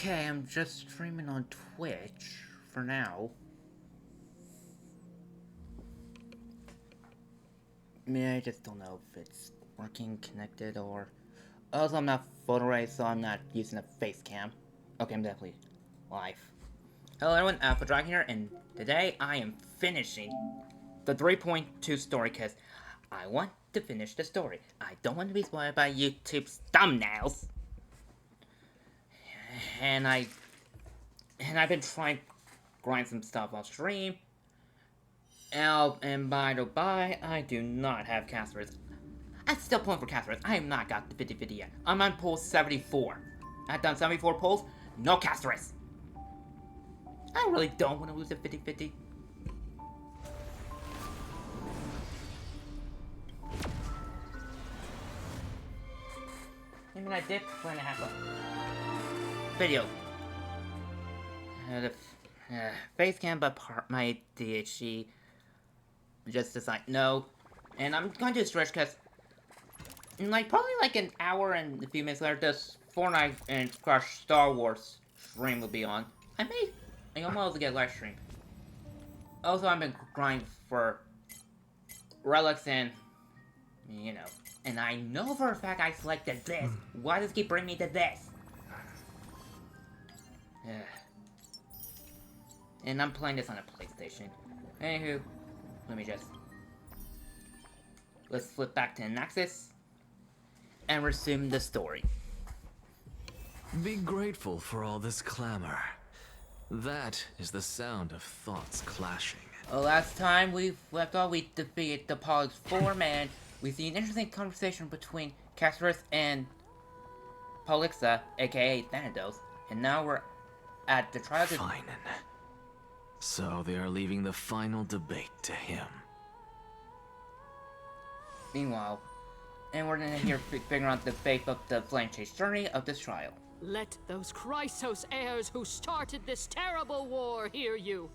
Okay, I'm just streaming on Twitch for now. I mean, I just don't know if it's working, connected, or... Also, I'm not photo ready, so I'm not using a face cam. Okay, I'm definitely live. Hello everyone, Amphoreus here, and today I am finishing the 3.2 story because I want to finish the story. I don't want to be spoiled by YouTube's thumbnails. And I've been trying to grind some stuff on stream. And by the by, I do not have casters. I'm still pulling for casters. I have not got the 50-50 yet. I'm on pull 74. I've done 74 pulls, no casters. I really don't want to lose a 50-50. I mean, I did plan to have a video. The face cam, but my DHC just decided no. And I'm going to stretch because, probably an hour and a few minutes later, this Fortnite and Crush Star Wars stream will be on. I almost get live stream. Also, I've been grinding for relics and, and I know for a fact I selected this. Why does it keep bringing me to this? And I'm playing this on a PlayStation. Anywho, let's flip back to Nexus and resume the story. Be grateful for all this clamor. That is the sound of thoughts clashing. Last time we left off, we defeated the Pollux 4 man. We see an interesting conversation between Castorus and Pollixa, aka Thanatos, and now we're at the trial. Fine. So they are leaving the final debate to him. Meanwhile, and we're gonna hear figure out the fate of the flame chase journey of this trial. Let those Chrysos heirs who started this terrible war hear you.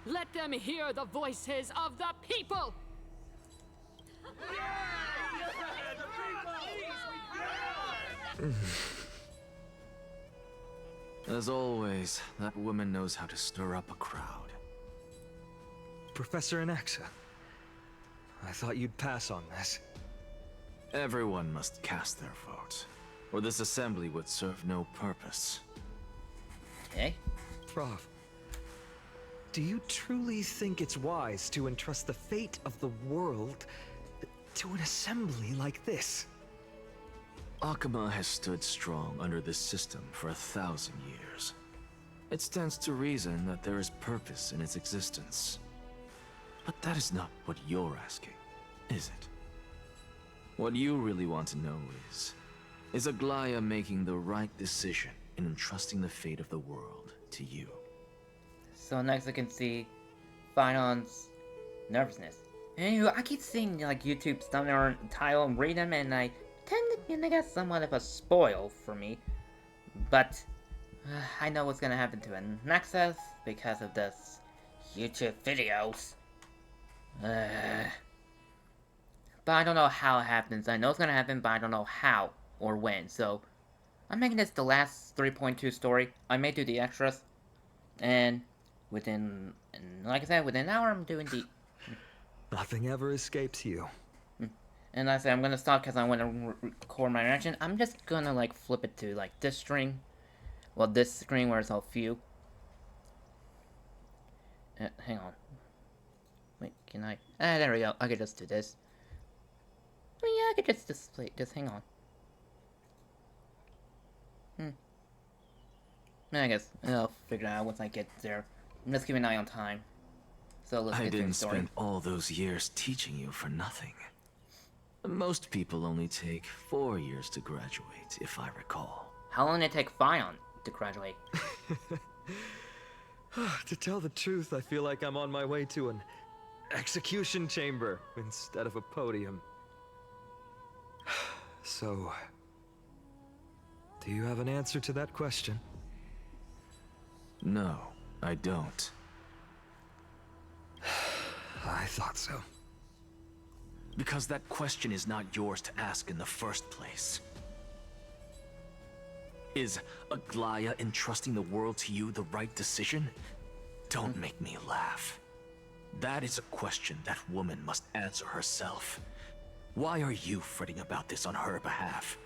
Let them hear the voices of the people! As always, that woman knows how to stir up a crowd. Professor Anaxa, I thought you'd pass on this. Everyone must cast their vote, or this assembly would serve no purpose. Okay. Prof, do you truly think it's wise to entrust the fate of the world to an assembly like this? Akama has stood strong under this system for 1,000 years. It stands to reason that there is purpose in its existence. But that is not what you're asking, is it? What you really want to know is Aglaya making the right decision in entrusting the fate of the world to you? So next I can see Finon's nervousness. Anywho, I keep seeing YouTube thumbnail title and read them, and I tend to they got somewhat of a spoil for me. But I know what's gonna happen to Nexus because of this YouTube videos. But I don't know how it happens. I know it's gonna happen, but I don't know how or when. So I'm making this the last 3.2 story. I may do the extras, and like I said, within an hour I'm doing the. Nothing ever escapes you. And like I said, I'm gonna stop because I want to record my reaction. I'm just gonna flip it to this string. Well, this screen where it's all few. Hang on. Wait, can I? There we go. I could just do this. Yeah, I could just display. Just hang on. I guess I'll figure it out once I get there. I'm just keeping an eye on time. So let's get to the story. I didn't spend all those years teaching you for nothing. Most people only take 4 years to graduate, if I recall. How long did it take Fion to graduate? To tell the truth, I feel like I'm on my way to an execution chamber instead of a podium. So, do you have an answer to that question? No, I don't. I thought so. Because that question is not yours to ask in the first place. Is Aglaya entrusting the world to you the right decision? Don't make me laugh. That is a question that woman must answer herself. Why are you fretting about this on her behalf?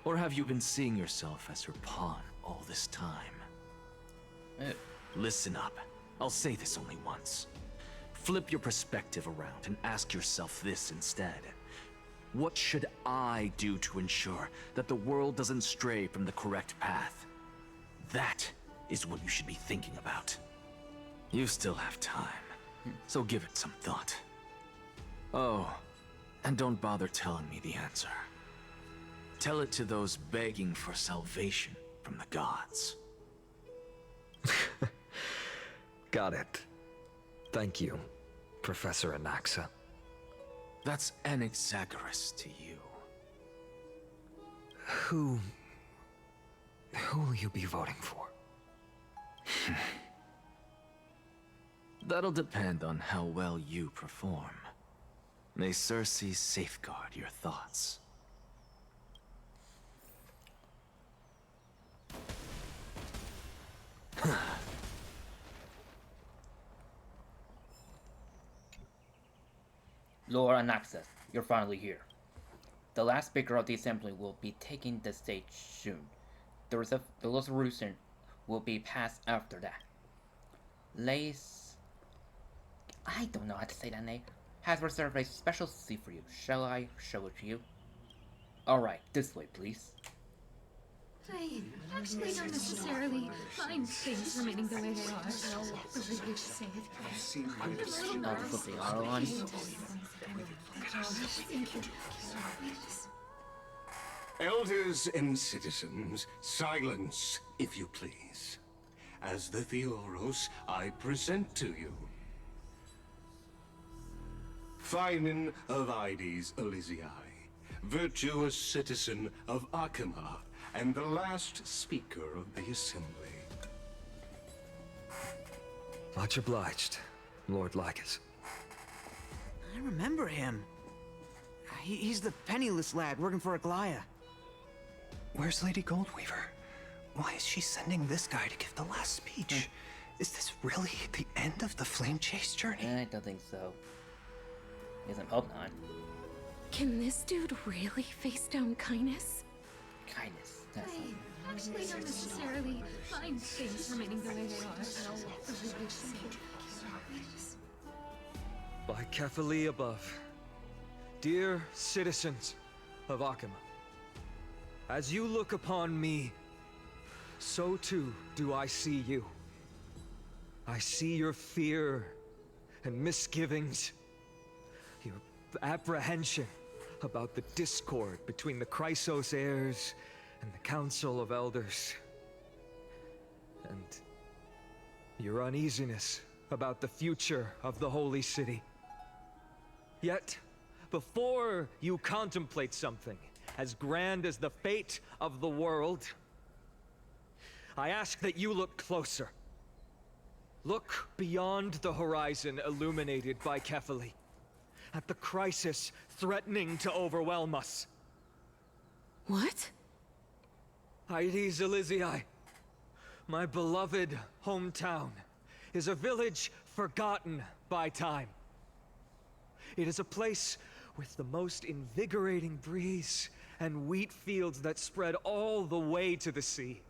Or have you been seeing yourself as her pawn all this time? Listen up. I'll say this only once. Flip your perspective around and ask yourself this instead. What should I do to ensure that the world doesn't stray from the correct path? That is what you should be thinking about. You still have time, so give it some thought. Oh, and don't bother telling me the answer. Tell it to those begging for salvation from the gods. Got it. Thank you, Professor Anaxa. That's Anaxagoras to you. Who will you be voting for? That'll depend on how well you perform. May Circe safeguard your thoughts. Lord Anaxus, you're finally here. The last speaker of the assembly will be taking the stage soon. The resolution will be passed after that. Lace... I don't know how to say that name. Has reserved a special seat for you. Shall I show it to you? Alright, this way, please. I actually don't necessarily mind things remaining the way they are. The way you say it. I'll just put the R on. Thank you. Elders and citizens, silence, if you please. As the Theoros, I present to you Phainon of Ides Elysiae, virtuous citizen of Akima, and the last speaker of the assembly. Much obliged, Lord Lycus. I remember him. He's the penniless lad working for Aglaya. Where's Lady Goldweaver? Why is she sending this guy to give the last speech? Is this really the end of the Flame Chase journey? I don't think so. Isn't hope not. Can this dude really face down kindness? Kindness. That's I actually don't necessarily mind things remaining the way they are. The way you say it. By Kefali above, dear citizens of Akima, as you look upon me, so too do I see you. I see your fear and misgivings, your apprehension about the discord between the Chrysos heirs and the Council of Elders, and your uneasiness about the future of the Holy City. Yet, before you contemplate something as grand as the fate of the world, I ask that you look closer. Look beyond the horizon illuminated by Kefali, at the crisis threatening to overwhelm us. What? Ides Elysiae, my beloved hometown, is a village forgotten by time. It is a place with the most invigorating breeze and wheat fields that spread all the way to the sea.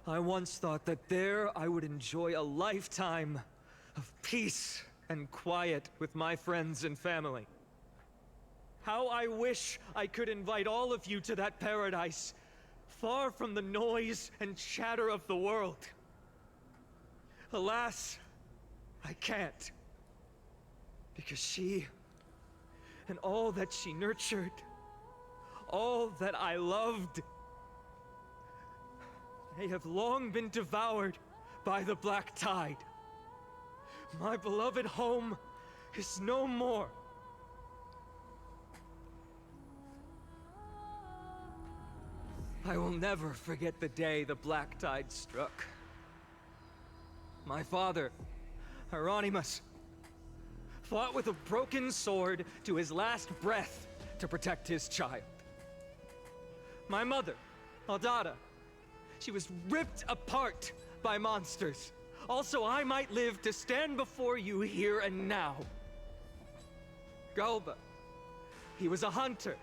I once thought that there I would enjoy a lifetime of peace and quiet with my friends and family. How I wish I could invite all of you to that paradise, far from the noise and chatter of the world. Alas, I can't. Because she, and all that she nurtured, all that I loved, they have long been devoured by the black tide. My beloved home is no more. I will never forget the day the black tide struck. My father, Hieronymus, fought with a broken sword to his last breath to protect his child. My mother, Aldada. She was ripped apart by monsters. Also, I might live to stand before you here and now. Galba. He was a hunter.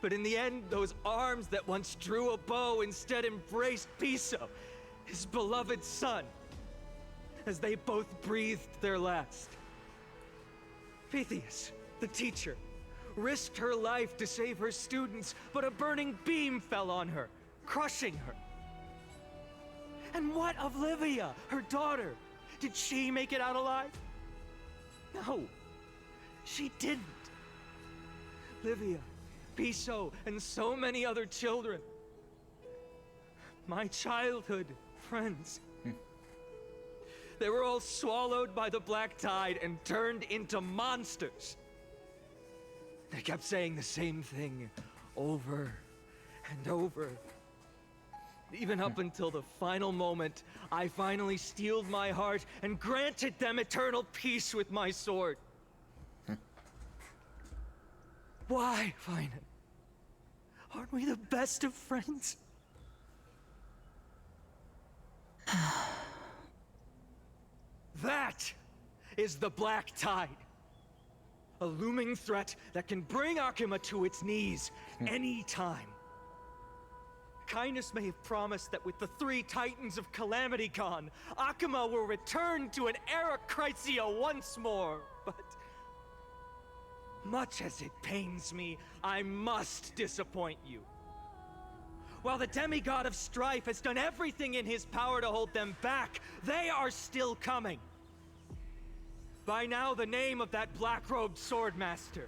But in the end, those arms that once drew a bow instead embraced Piso, his beloved son, as they both breathed their last. Pythias, the teacher, risked her life to save her students, but a burning beam fell on her, crushing her. And what of Livia, her daughter? Did she make it out alive? No, she didn't. Livia, Piso, and so many other children. My childhood friends. They were all swallowed by the black tide and turned into monsters. They kept saying the same thing over and over. Even up until the final moment, I finally steeled my heart and granted them eternal peace with my sword. Why, Finan? Aren't we the best of friends? That is the black tide. A looming threat that can bring Akuma to its knees any time. Kindness may have promised that with the 3 Titans of Calamity gone, Akuma will return to an era Chrysia once more, but... much as it pains me, I must disappoint you. While the demigod of strife has done everything in his power to hold them back, they are still coming. By now, the name of that black-robed swordmaster,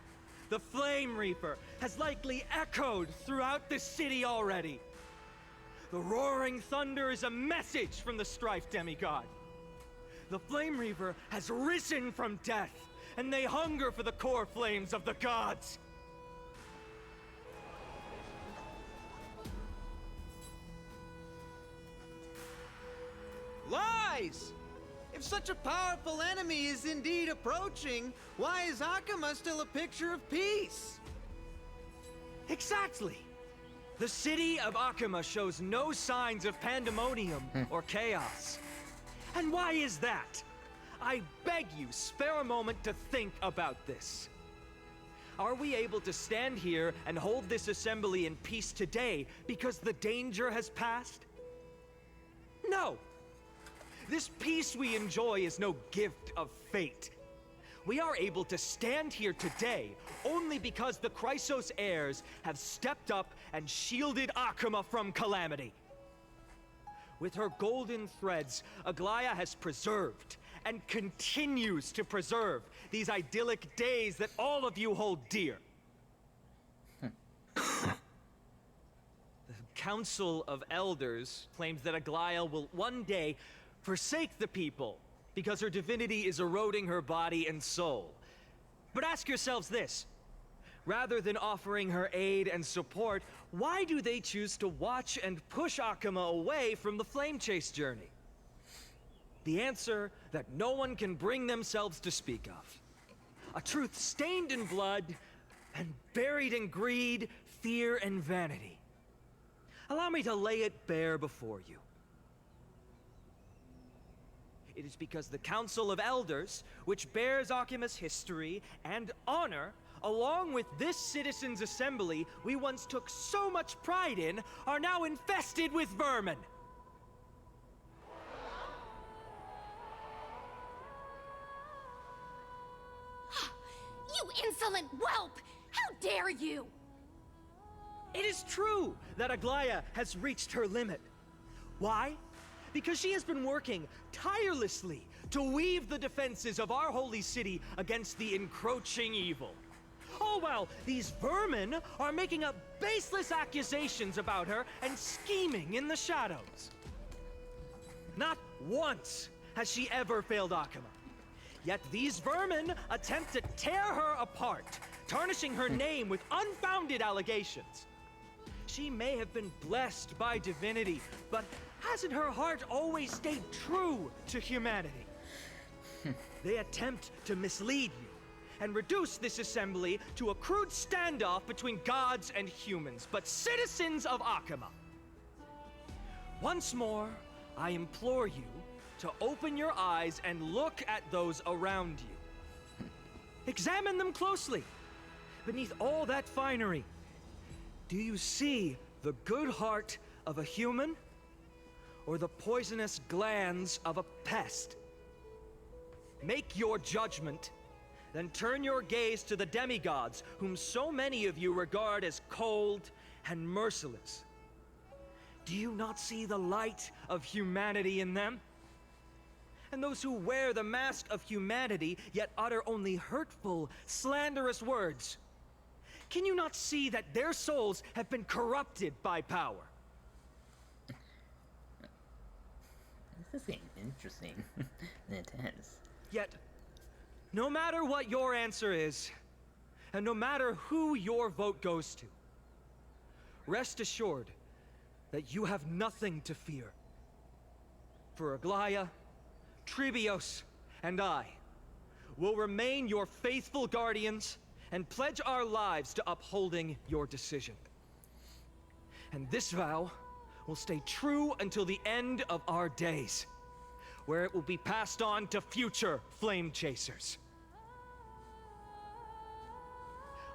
the Flame Reaper, has likely echoed throughout the city already. The roaring thunder is a message from the strife demigod. The Flame Reaper has risen from death, and they hunger for the core flames of the gods. Lies! If such a powerful enemy is indeed approaching, why is Akuma still a picture of peace? Exactly! The city of Akuma shows no signs of pandemonium or chaos. And why is that? I beg you, spare a moment to think about this. Are we able to stand here and hold this assembly in peace today because the danger has passed? No! This peace we enjoy is no gift of fate. We are able to stand here today only because the Chrysos heirs have stepped up and shielded Akuma from calamity. With her golden threads, Aglaya has preserved and continues to preserve these idyllic days that all of you hold dear. The Council of Elders claims that Aglaya will one day forsake the people because her divinity is eroding her body and soul. But ask yourselves this. Rather than offering her aid and support, why do they choose to watch and push Akuma away from the Flame Chase journey? The answer that no one can bring themselves to speak of. A truth stained in blood and buried in greed, fear, and vanity. Allow me to lay it bare before you. It is because the Council of Elders, which bears Akuma's history and honor, along with this citizens' assembly we once took so much pride in, are now infested with vermin. You insolent whelp! How dare you! It is true that Aglaya has reached her limit. Why? Because she has been working tirelessly to weave the defenses of our holy city against the encroaching evil. All while these vermin are making up baseless accusations about her and scheming in the shadows. Not once has she ever failed Akuma. Yet these vermin attempt to tear her apart, tarnishing her name with unfounded allegations. She may have been blessed by divinity, but hasn't her heart always stayed true to humanity? They attempt to mislead you and reduce this assembly to a crude standoff between gods and humans, but citizens of Akuma. Once more, I implore you to open your eyes and look at those around you. Examine them closely. Beneath all that finery, do you see the good heart of a human or the poisonous glands of a pest? Make your judgment, then turn your gaze to the demigods whom so many of you regard as cold and merciless. Do you not see the light of humanity in them? And those who wear the mask of humanity yet utter only hurtful, slanderous words. Can you not see that their souls have been corrupted by power? This is getting interesting and intense. Yet, no matter what your answer is, and no matter who your vote goes to, rest assured that you have nothing to fear. For Aglaya, Tribios, and I will remain your faithful guardians and pledge our lives to upholding your decision. And this vow will stay true until the end of our days, where it will be passed on to future flame chasers.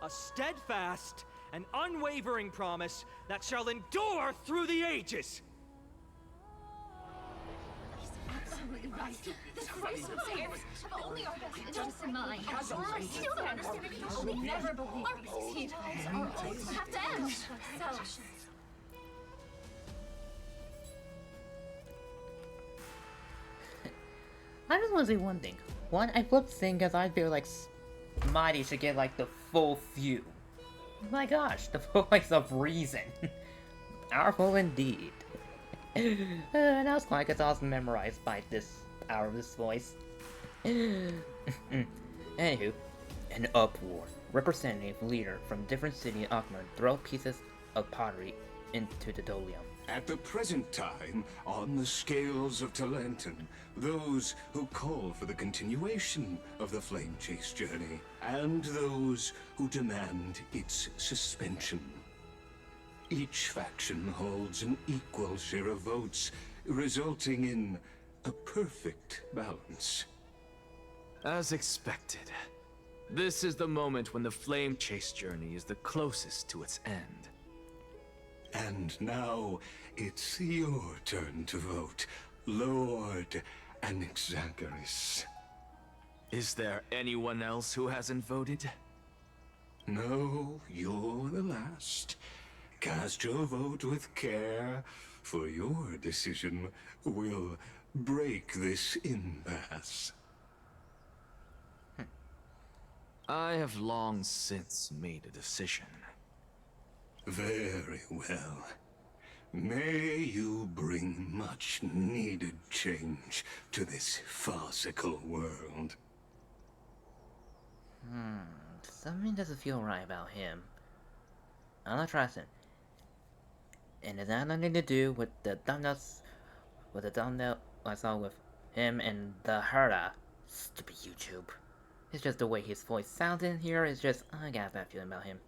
A steadfast and unwavering promise that shall endure through the ages. Absolutely right. The Christ of heirs have only our best interests in mind. I still don't understand it. I will never believe our peace talks are always have to end. So, I just want to say one thing. One, I flip thing because I feel like Mighty should get like the full view. My gosh, the voice of reason. Powerful indeed. And I was glad because I was memorized by this hour of this voice. Anywho, an uproar. Representative leader from different city in Akhmar throw pieces of pottery into the Dolium. At the present time, on the scales of Talenton, those who call for the continuation of the Flame Chase journey, and those who demand its suspension. Each faction holds an equal share of votes, resulting in a perfect balance. As expected, this is the moment when the Flame Chase journey is the closest to its end. And now, it's your turn to vote, Lord Anaxagoras. Is there anyone else who hasn't voted? No, you're the last. Cast your vote with care, for your decision will break this impasse. I have long since made a decision. Very well. May you bring much needed change to this farcical world. Something doesn't feel right about him. I'm not trusting. And it has nothing to do with the thumbnail I saw with him and the Herda. Stupid YouTube. It's just the way his voice sounds in here. It's just, I got a bad feeling about him.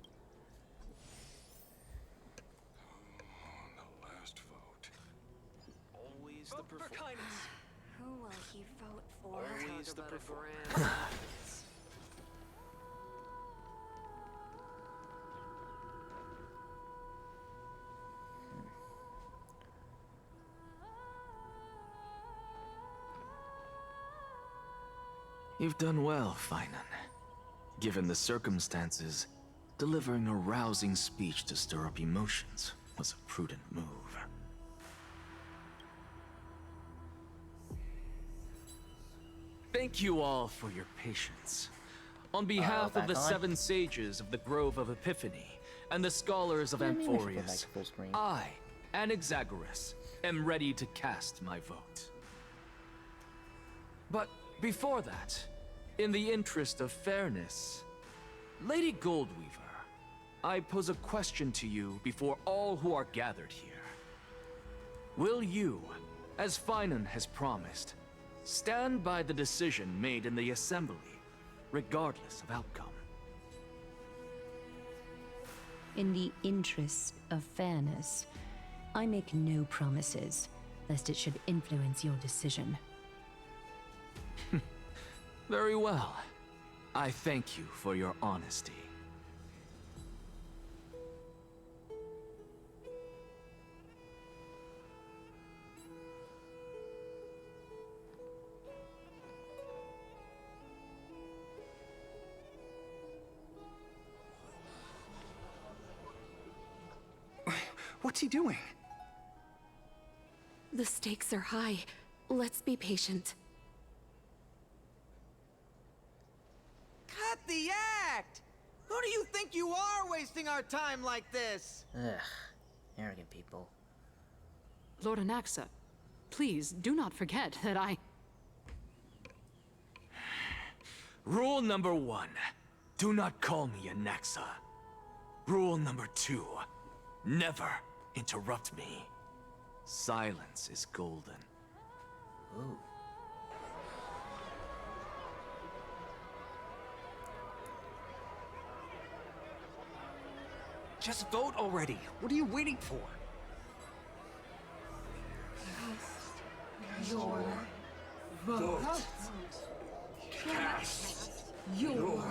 The last vote. Always Vote for kindness. Who will he vote for? Always the performer. You've done well, Finan. Given the circumstances, delivering a rousing speech to stir up emotions was a prudent move. Thank you all for your patience. On behalf of the back on? 7 sages of the Grove of Epiphany and the scholars of Maybe we should go back Amphoreus, to full screen. I, Anaxagoras, am ready to cast my vote. But before that, in the interest of fairness, Lady Goldweaver, I pose a question to you before all who are gathered here. Will you, as Finan has promised, stand by the decision made in the Assembly, regardless of outcome? In the interest of fairness, I make no promises, lest it should influence your decision. Very well. I thank you for your honesty. What's he doing? The stakes are high. Let's be patient. Cut the act! Who do you think you are wasting our time like this? Ugh. Arrogant people. Lord Anaxa, please do not forget that I... Rule number 1. Do not call me Anaxa. Rule number 2. Never interrupt me. Silence is golden. Ooh. Just vote already. What are you waiting for? Your vote. Cast your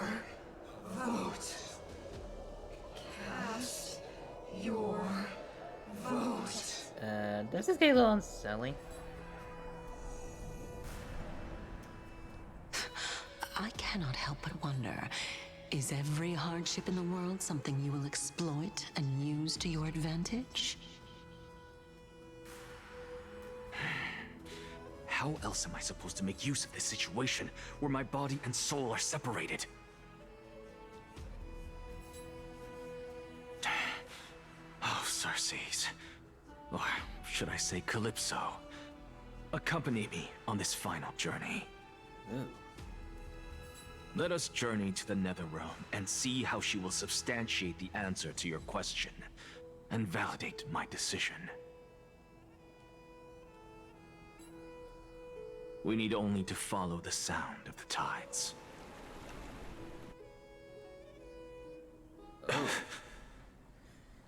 vote. Cast your vote. Does this get a little unsettling? I cannot help but wonder, is every hardship in the world something you will exploit and use to your advantage? How else am I supposed to make use of this situation where my body and soul are separated? Oh, Circes. Or should I say Calypso? Accompany me on this final journey. Ooh. Let us journey to the Netherrealm and see how she will substantiate the answer to your question and validate my decision. We need only to follow the sound of the tides. Oh.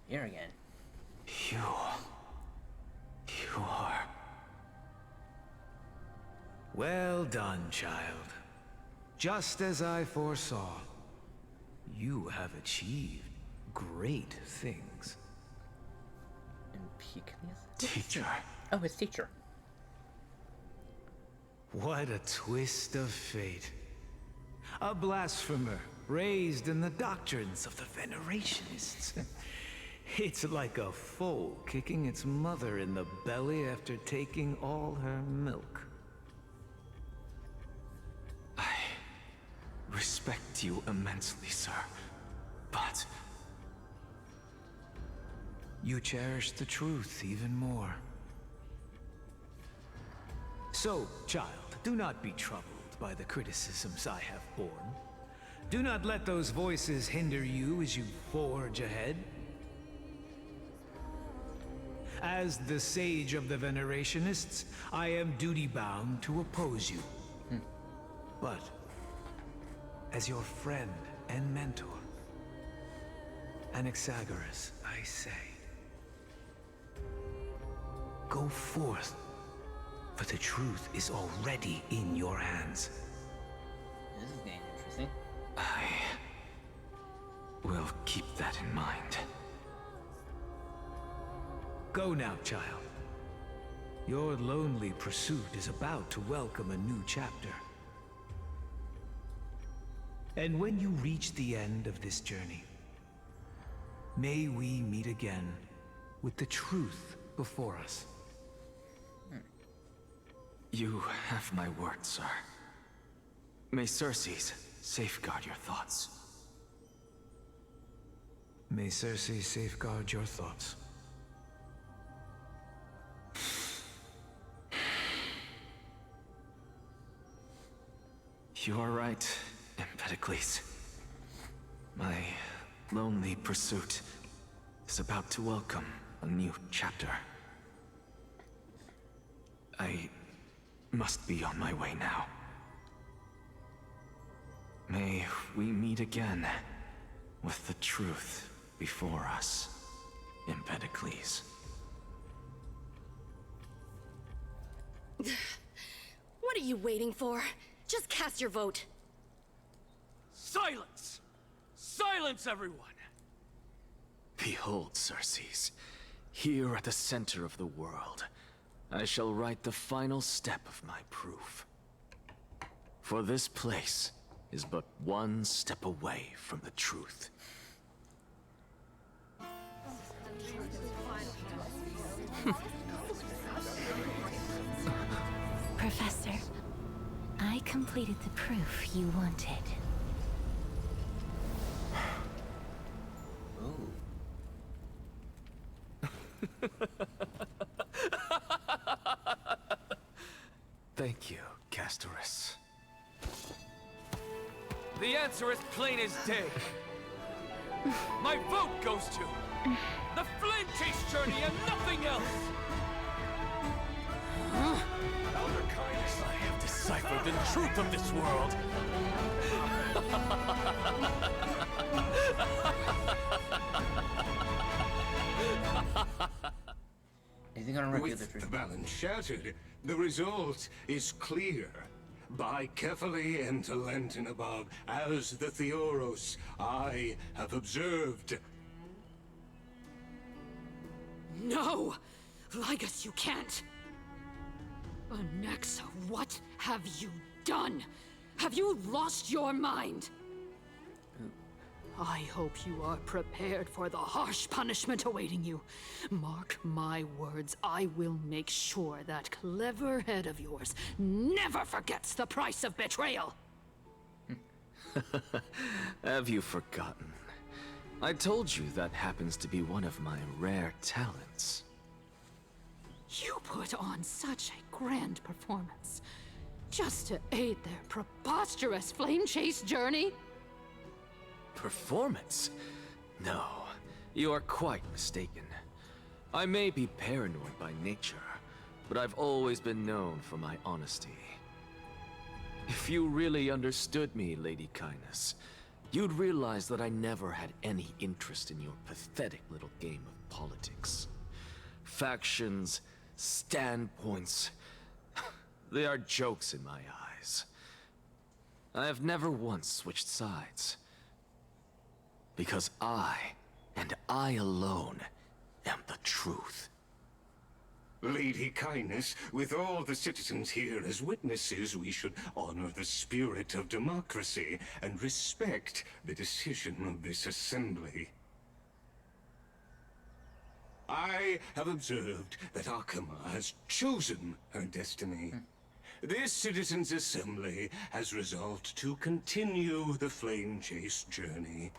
Here again. You are... Well done, child. Just as I foresaw, you have achieved great things. Teacher. Oh, his teacher. What a twist of fate. A blasphemer raised in the doctrines of the Venerationists. It's like a foal kicking its mother in the belly after taking all her milk. I respect you immensely, sir, but... You cherish the truth even more. So, child, do not be troubled by the criticisms I have borne. Do not let those voices hinder you as you forge ahead. As the sage of the Venerationists, I am duty-bound to oppose you. But, as your friend and mentor, Anaxagoras, I say, go forth, for the truth is already in your hands. This is getting interesting. I will keep that in mind. Go now, child. Your lonely pursuit is about to welcome a new chapter. And when you reach the end of this journey, may we meet again with the truth before us. You have my word, sir. May Circes safeguard your thoughts. May Circe safeguard your thoughts. You are right, Empedocles. My lonely pursuit is about to welcome a new chapter. I must be on my way now. May we meet again with the truth before us, Empedocles. What are you waiting for? Just cast your vote. Silence! Silence, everyone! Behold, Circes, here at the center of the world, I shall write the final step of my proof. For this place is but one step away from the truth. Professor, I completed the proof you wanted. Thank you, Castorus. The answer is plain as day. My vote goes to the Flame Chase Journey and nothing else! Elder Kindness, I have deciphered the truth of this world! Is he gonna reveal the With truth? the balance shattered, the result is clear. By Kephae and Talenton above, as the Theoros, I have observed. No! Ligus, you can't! Onyxa, what have you done? Have you lost your mind? I hope you are prepared for the harsh punishment awaiting you. Mark my words, I will make sure that clever head of yours never forgets the price of betrayal. Have you forgotten? I told you that happens to be one of my rare talents. You put on such a grand performance just to aid their preposterous flame chase journey? Performance? No, you are quite mistaken. I may be paranoid by nature, but I've always been known for my honesty. If you really understood me, Lady Kindness, you'd realize that I never had any interest in your pathetic little game of politics. Factions, standpoints, they are jokes in my eyes. I have never once switched sides. Because I, and I alone, am the truth. Lady Kindness, with all the citizens here as witnesses, we should honor the spirit of democracy and respect the decision of this assembly. I have observed that Akama has chosen her destiny. This citizens' assembly has resolved to continue the flame chase journey.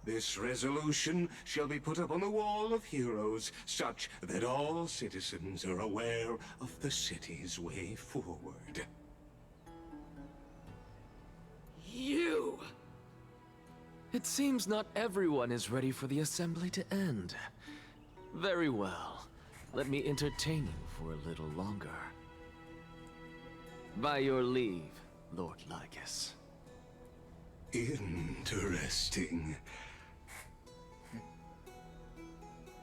This resolution shall be put up on the Wall of Heroes, such that all citizens are aware of the city's way forward. You! It seems not everyone is ready for the assembly to end. Very well. Let me entertain you for a little longer. By your leave, Lord Ligus. Interesting.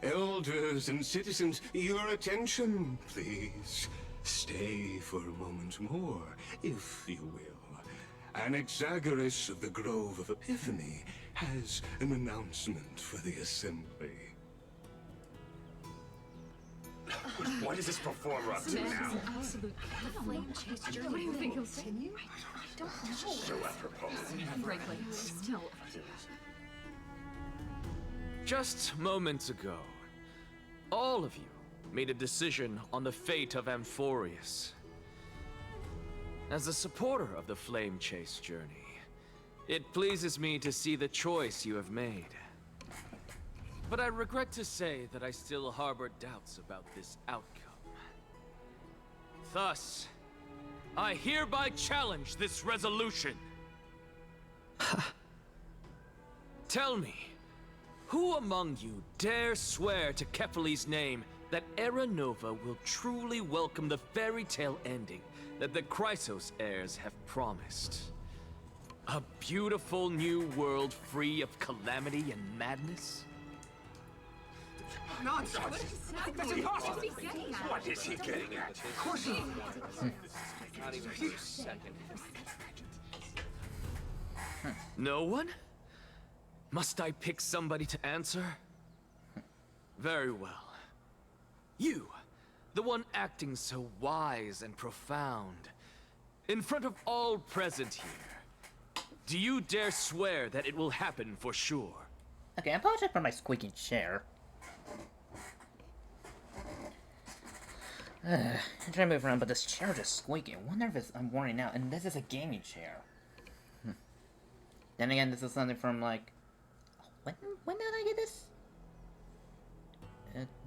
Elders and citizens, your attention, please. Stay for a moment more, if you will. Anaxagoras of the Grove of Epiphany has an announcement for the assembly. What is this performer up to now? Absolute flame chase journey. What do you think he'll continue? I don't know. So apropos. Frankly, still. Just moments ago, all of you made a decision on the fate of Amphoreus. As a supporter of the Flame Chase journey, it pleases me to see the choice you have made. But I regret to say that I still harbor doubts about this outcome. Thus, I hereby challenge this resolution. Tell me, who among you dare swear to Kephae's name that Era Nova will truly welcome the fairy tale ending that the Chrysos heirs have promised? A beautiful new world free of calamity and madness? Nonsense! What is he getting at? What is he getting at? Of course Not even for a second. No one? Must I pick somebody to answer? Very well. You, the one acting so wise and profound, in front of all present here, do you dare swear that it will happen for sure? Okay, I apologize for my squeaking chair. I'm trying to move around, but this chair is just squeaking. I wonder if I'm worn out, and this is a gaming chair. Then again, this is something from like... When did I get this?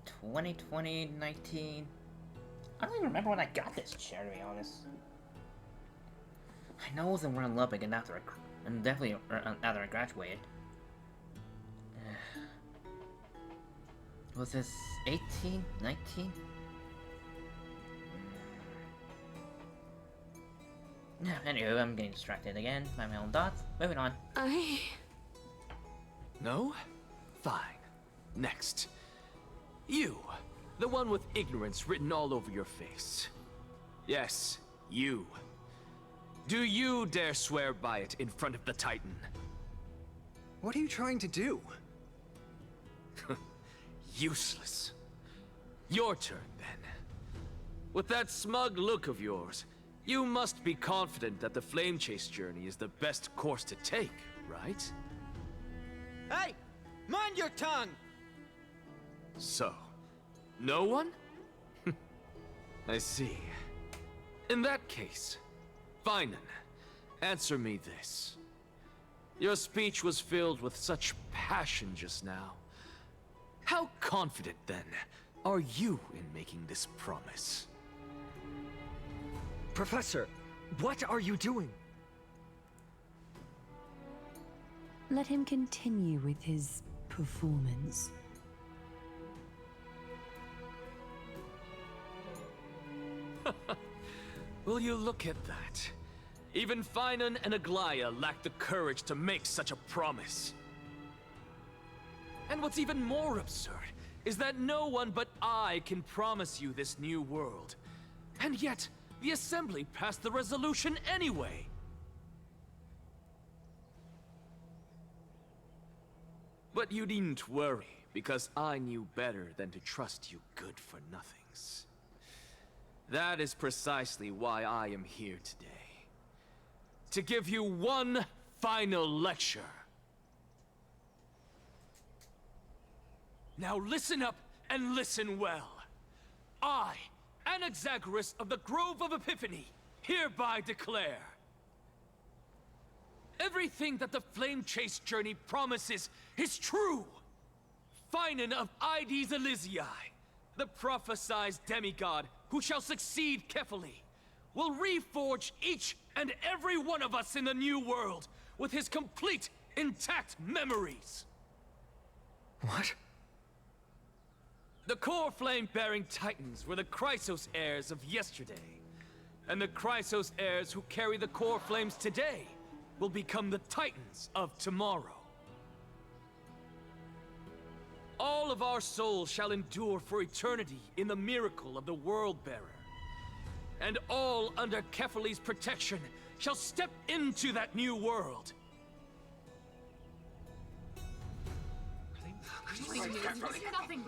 2020, 19... I don't even remember when I got this chair, to be honest. I know it wasn't around Lubbock and after and definitely after I graduated. Was this 18? 19? Yeah, anyway, I'm getting distracted again by my own thoughts. Moving on. No? Fine. Next. You. The one with ignorance written all over your face. Yes, you. Do you dare swear by it in front of the Titan? What are you trying to do? Useless. Your turn, then. With that smug look of yours, you must be confident that the flame chase journey is the best course to take, right? Hey! Mind your tongue! So, no one? I see. In that case, Finan, answer me this. Your speech was filled with such passion just now. How confident, then, are you in making this promise? Professor, what are you doing? Let him continue with his performance. Will you look at that? Even Finan and Aglaya lack the courage to make such a promise. And what's even more absurd is that no one but I can promise you this new world. And yet, the Assembly passed the resolution anyway. But you needn't worry, because I knew better than to trust you good-for-nothings. That is precisely why I am here today. To give you one final lecture. Now listen up and listen well. I, Anaxagoras of the Grove of Epiphany, hereby declare... everything that the Flame Chase journey promises is true! Finan of Ides Elysiae, the prophesied demigod who shall succeed Kefali, will reforge each and every one of us in the new world with his complete, intact memories. What? The core flame-bearing titans were the Chrysos heirs of yesterday, and the Chrysos heirs who carry the core flames today will become the titans of tomorrow. All of our souls shall endure for eternity in the miracle of the World-Bearer. And all under Kefali's protection shall step into that new world.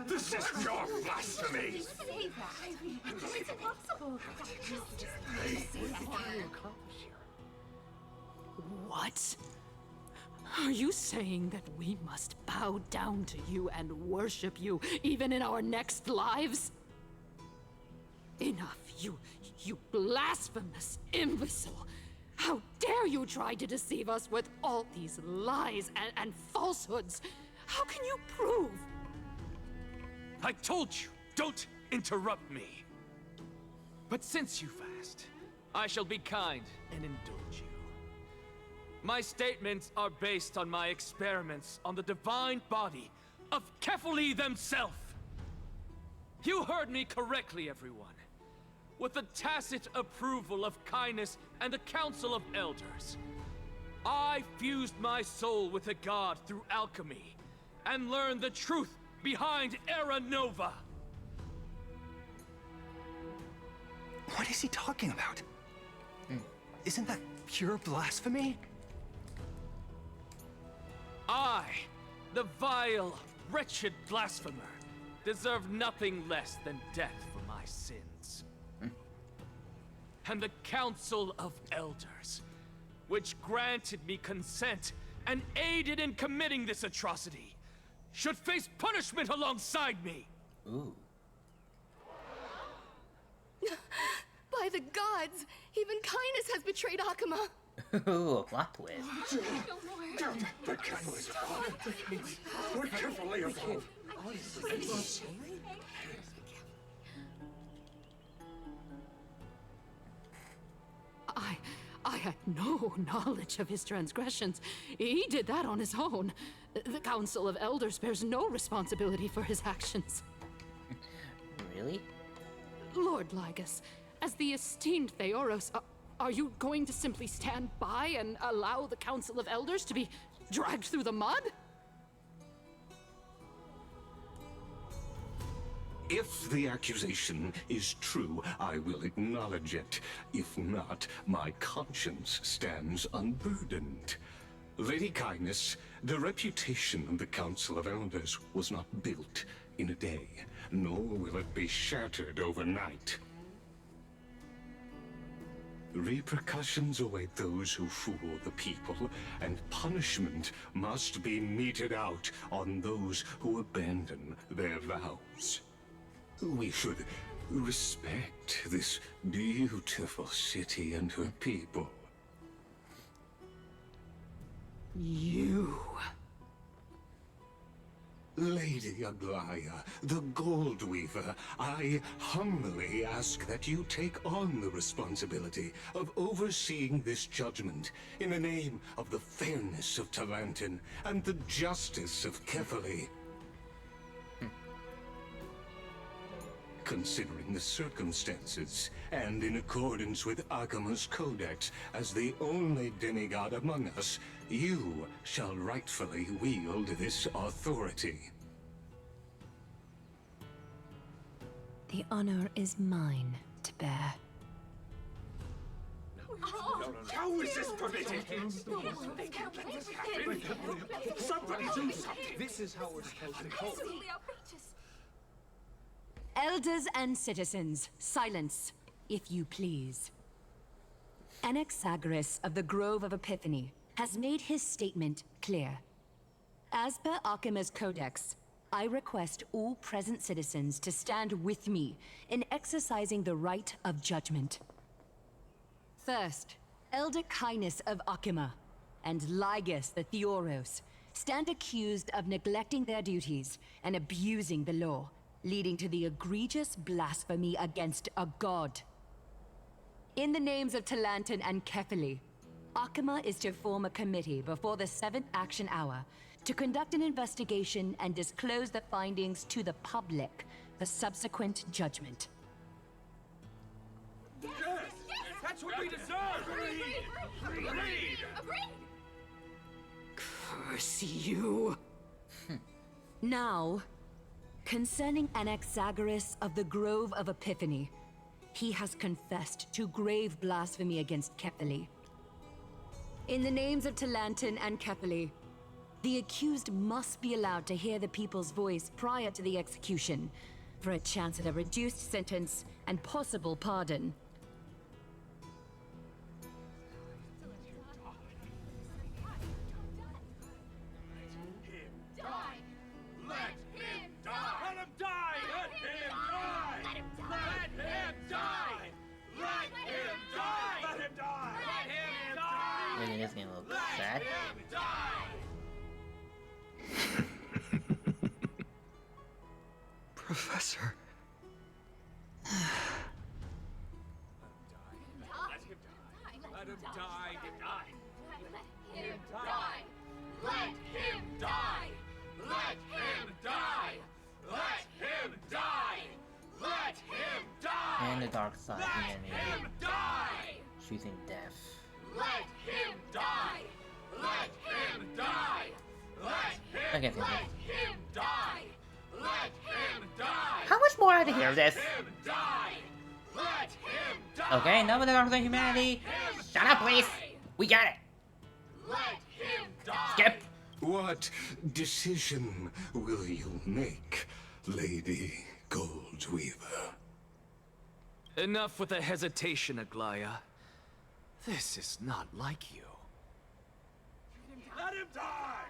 This is pure blasphemy! It's impossible. What? Are you saying that we must bow down to you and worship you, even in our next lives? Enough, you blasphemous imbecile! How dare you try to deceive us with all these lies and falsehoods? How can you prove? I told you, don't interrupt me. But since you've asked, I shall be kind and indulge you. My statements are based on my experiments on the divine body of Kefali themselves. You heard me correctly, everyone. With the tacit approval of Kindness and the Council of Elders, I fused my soul with a god through alchemy and learned the truth behind Era Nova. What is he talking about? Isn't that pure blasphemy? I, the vile, wretched blasphemer, deserve nothing less than death for my sins. And the Council of Elders, which granted me consent and aided in committing this atrocity, should face punishment alongside me. Ooh. By the gods, even kindness has betrayed Akuma. Ooh, a plot twist. The candle is above. We're carefully above. I had no knowledge of his transgressions. He did that on his own. The Council of Elders bears no responsibility for his actions. Really? Lord Lygus, as the esteemed Theoros, are you going to simply stand by and allow the Council of Elders to be dragged through the mud? If the accusation is true, I will acknowledge it. If not, my conscience stands unburdened. Lady Kindness, the reputation of the Council of Elders was not built in a day, nor will it be shattered overnight. Repercussions await those who fool the people, and punishment must be meted out on those who abandon their vows. We should respect this beautiful city and her people. You... Lady Aglaya, the Gold Weaver, I humbly ask that you take on the responsibility of overseeing this judgment in the name of the fairness of Talantin and the justice of Kefali. Considering the circumstances, and in accordance with Akuma's codex, as the only demigod among us, you shall rightfully wield this authority. The honor is mine to bear. How is this permitted? They can't let this happen. Somebody do something. This is how we're supposed to go. Absolutely outrageous. Elders and citizens, silence, if you please. Anaxagoras of the Grove of Epiphany has made his statement clear. As per Akuma's codex, I request all present citizens to stand with me in exercising the right of judgment. First, Elder Kindness of Akuma and Lygus the Theoros stand accused of neglecting their duties and abusing the law, leading to the egregious blasphemy against a god. In the names of Talantin and Kefali, Akuma is to form a committee before the 7th action hour to conduct an investigation and disclose the findings to the public for subsequent judgment. Yes! That's what we deserve! Agreed! Curse you! Now, concerning Anaxagoras of the Grove of Epiphany, he has confessed to grave blasphemy against Kefali. In the names of Talantin and Kefali, the accused must be allowed to hear the people's voice prior to the execution, for a chance at a reduced sentence and possible pardon. It is getting a little sad. Professor. Let him die. Let him die. Let him die. Let him die. Let him die. Let him die. And the dark side enemy. Choosing death. Let him die. Let him die. Let him. Okay, Let him die. How much more I have to hear of this? Okay, none of the Earth and humanity. Shut up, please. We got it. Skip. What decision will you make, Lady Goldweaver? Enough with the hesitation, Aglaya. This is not like you. Let him die!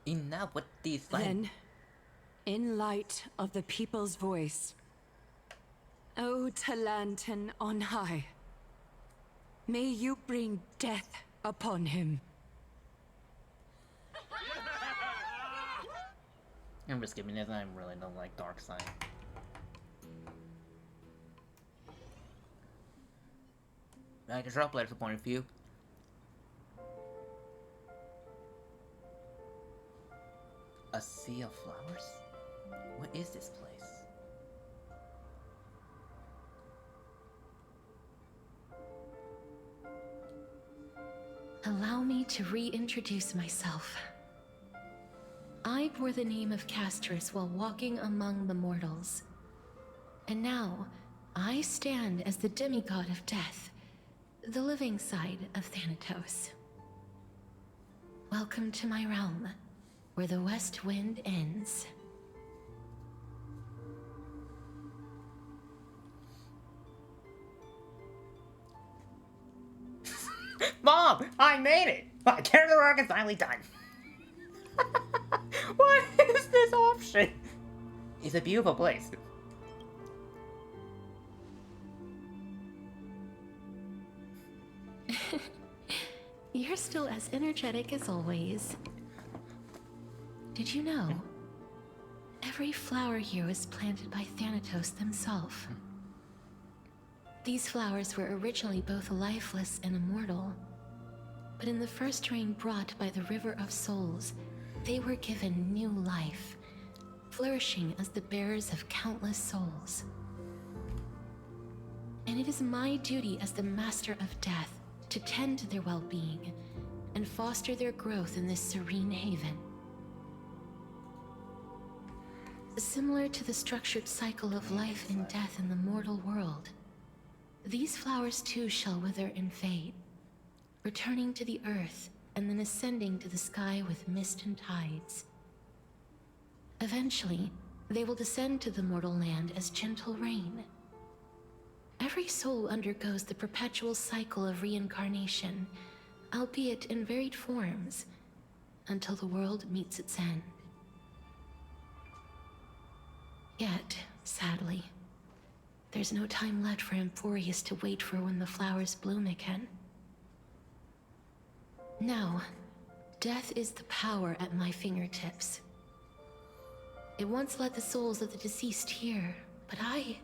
Enough with these lines. Then, in light of the people's voice, O Talantan on high, may you bring death upon him. I'm just skipping this. I really don't like dark side. I can drop letters point of view. A sea of flowers? What is this place? Allow me to reintroduce myself. I bore the name of Castrus while walking among the mortals. And now, I stand as the demigod of death, the living side of Thanatos. Welcome to my realm, where the west wind ends. Mom, I made it! My character arc is finally done. What is this option? It's a beautiful place. You're still as energetic as always. Did you know? Every flower here was planted by Thanatos themselves. These flowers were originally both lifeless and immortal, but in the first rain brought by the River of Souls, they were given new life, flourishing as the bearers of countless souls. And it is my duty as the Master of Death to tend to their well-being and foster their growth in this serene haven. Similar to the structured cycle of life and death in the mortal world, these flowers too shall wither and fade, returning to the earth and then ascending to the sky with mist and tides. Eventually, they will descend to the mortal land as gentle rain. Every soul undergoes the perpetual cycle of reincarnation, albeit in varied forms, until the world meets its end. Yet, sadly, there's no time left for Amphoreus to wait for when the flowers bloom again. Now, death is the power at my fingertips. It once led the souls of the deceased here, but I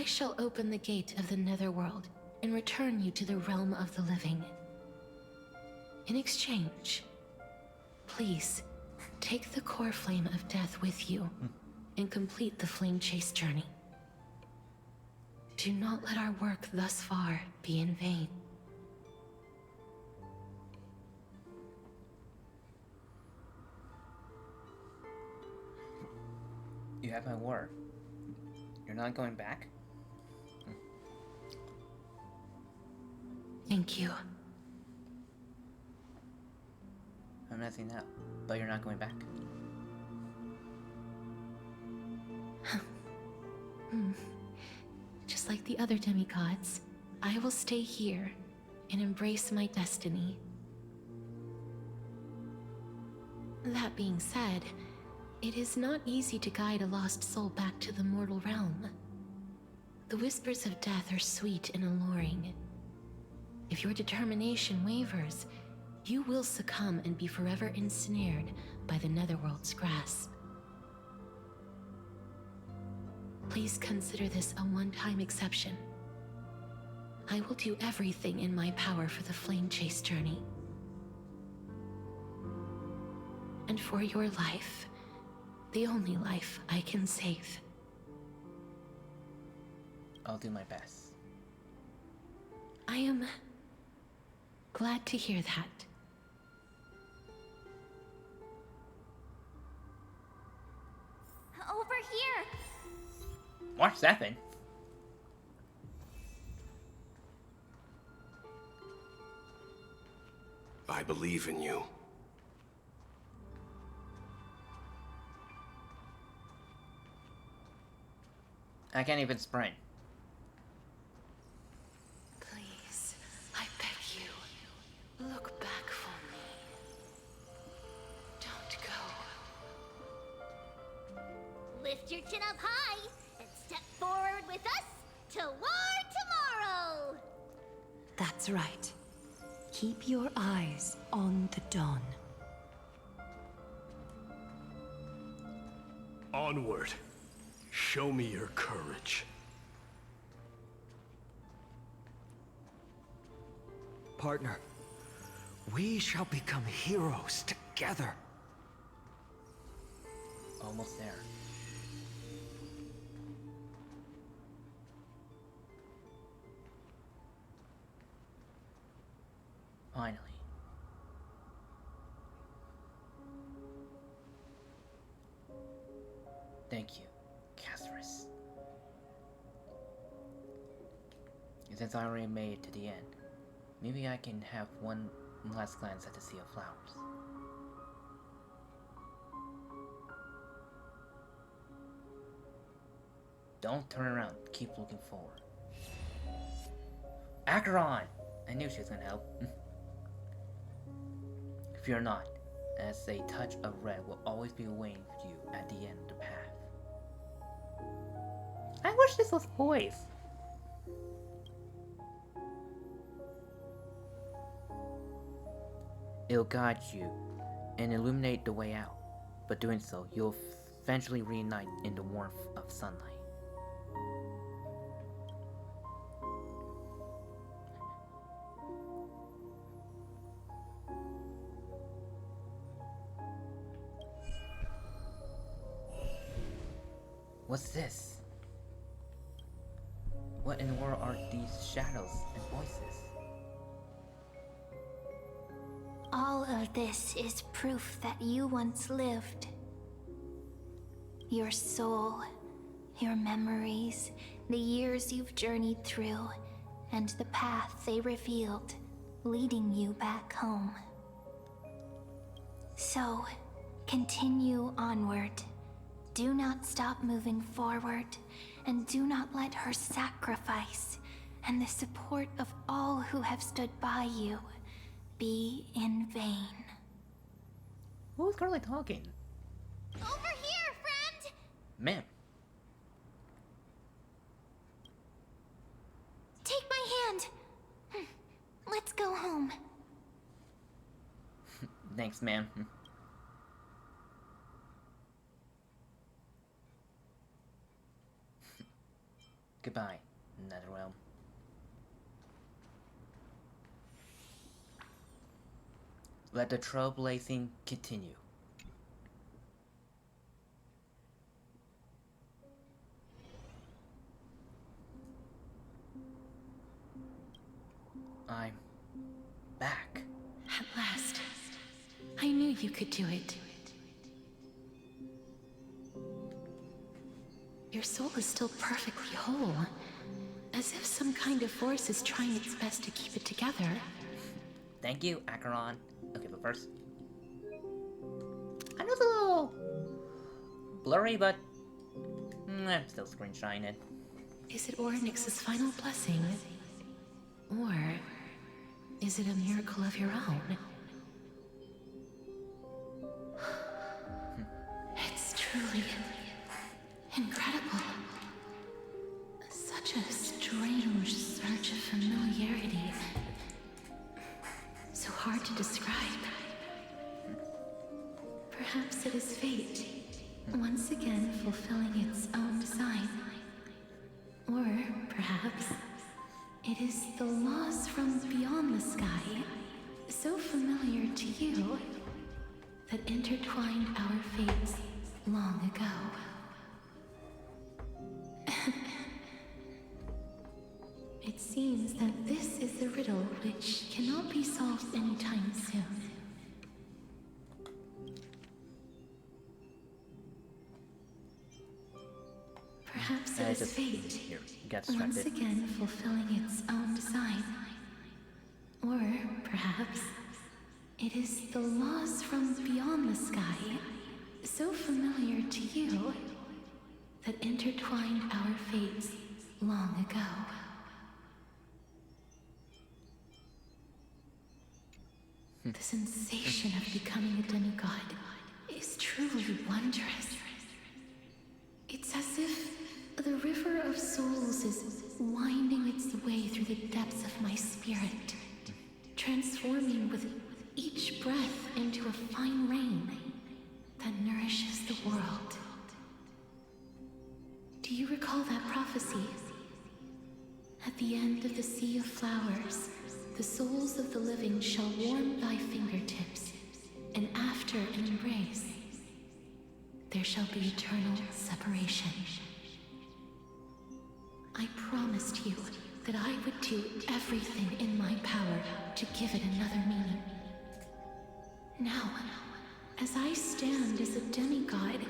shall open the gate of the netherworld and return you to the realm of the living. In exchange, please, take the core flame of death with you and complete the flame chase journey. Do not let our work thus far be in vain. You have my word. You're not going back? Thank you. I'm messing up, but you're not going back. Just like the other demigods, I will stay here and embrace my destiny. That being said, it is not easy to guide a lost soul back to the mortal realm. The whispers of death are sweet and alluring. If your determination wavers, you will succumb and be forever ensnared by the netherworld's grasp. Please consider this a one-time exception. I will do everything in my power for the flame chase journey. And for your life, the only life I can save. I'll do my best. I am glad to hear that. here! March 7. I believe in you. I can't even sprint. Please, I beg you, look back for me. Don't go. Lift your chin up high and step forward with us to war tomorrow! That's right. Keep your eyes on the dawn. Onward. Show me your courage. Partner, we shall become heroes together. Almost there. Finally. Thank you, Castorus. Since I already made it to the end, maybe I can have one last glance at the Sea of Flowers. Don't turn around, keep looking forward. Acheron! I knew she was gonna help. Fear not, as a touch of red will always be waiting for you at the end of the path. I wish this was voice. It'll guide you and illuminate the way out, but doing so, you'll eventually reunite in the warmth of sunlight. What's this? What in the world are these shadows and voices? All of this is proof that you once lived. Your soul, your memories, the years you've journeyed through, and the path they revealed, leading you back home. So, continue onward. Do not stop moving forward, and do not let her sacrifice and the support of all who have stood by you be in vain. Who's currently talking? Over here, friend! Ma'am. Take my hand. Let's go home. Thanks, ma'am. Goodbye, Netherrealm. Let the trailblazing continue. I'm back. At last. I knew you could do it. Your soul is still perfectly whole. As if some kind of force is trying its best to keep it together. Thank you, Acheron. Okay, but first... I know it's a little... blurry, but... I'm still screenshotting it. Is it Ornyx's final blessing? Or... is it a miracle of your own? It's truly... incredible. Such a strange surge of familiarity. So hard to describe. Perhaps it is fate, once again fulfilling its own design. Or perhaps it is the laws from beyond the sky, so familiar to you, that intertwined our fates long ago. It seems that this is a riddle which cannot be solved anytime soon. Perhaps it is fate, Here, get once distracted. again fulfilling its own design. Or perhaps it is the laws from beyond the sky, so familiar to you, that intertwined our fates long ago. The sensation of becoming a demigod is truly wondrous. It's as if the river of souls is winding its way through the depths of my spirit, transforming with each breath into a fine rain that nourishes the world. Do you recall that prophecy? At the end of the Sea of Flowers, the souls of the living shall warm thy fingertips, and after an embrace, there shall be eternal separation. I promised you that I would do everything in my power to give it another meaning. Now, as I stand as a demigod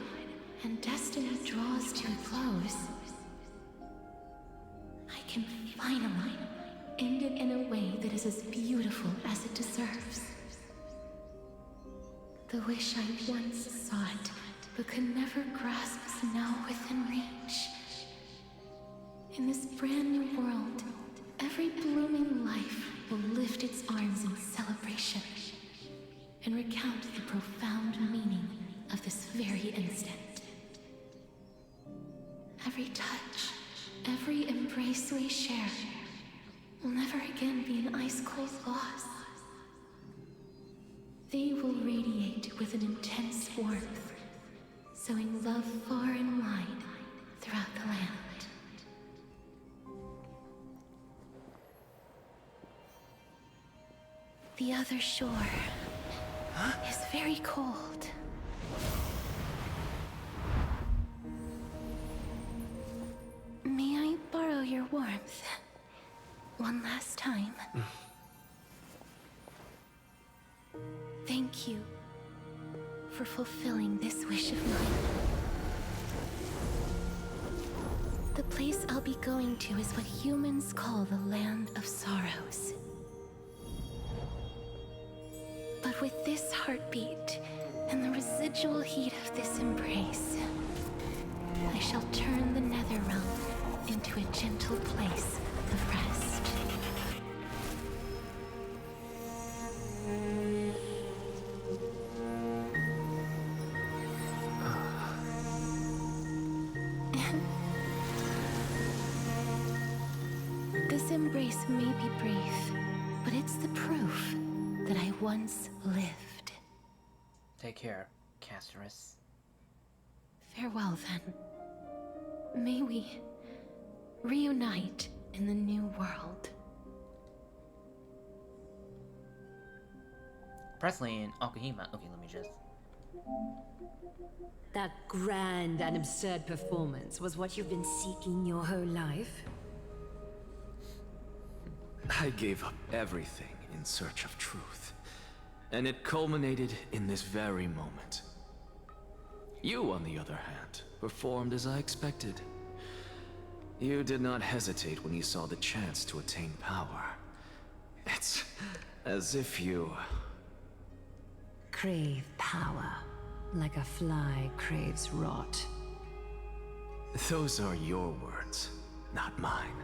and destiny draws to a close, I can finally end it in a way that is as beautiful as it deserves. The wish I once sought, but could never grasp, is now within reach. In this brand new world, every blooming life will lift its arms in celebration and recount the profound meaning of this very instant. Every touch, every embrace we share will never again be an ice-cold loss. They will radiate with an intense warmth, sowing love far and wide throughout the land. The other shore is very cold. May I borrow your warmth one last time? Thank you for fulfilling this wish of mine. The place I'll be going to is what humans call the Land of Sorrows. But with this heartbeat and the residual heat of this embrace, I shall turn the nether realm into a gentle place of rest. This embrace may be brief, but it's the proof that I once lived. Take care, Casterus. Farewell, then. May we reunite in the new world. Presley and Okahima. Okay, let me just. That grand and absurd performance was what you've been seeking your whole life? I gave up everything in search of truth, and it culminated in this very moment. You, on the other hand, performed as I expected. You did not hesitate when you saw the chance to attain power. It's as if you... Crave power, like a fly craves rot. Those are your words, not mine.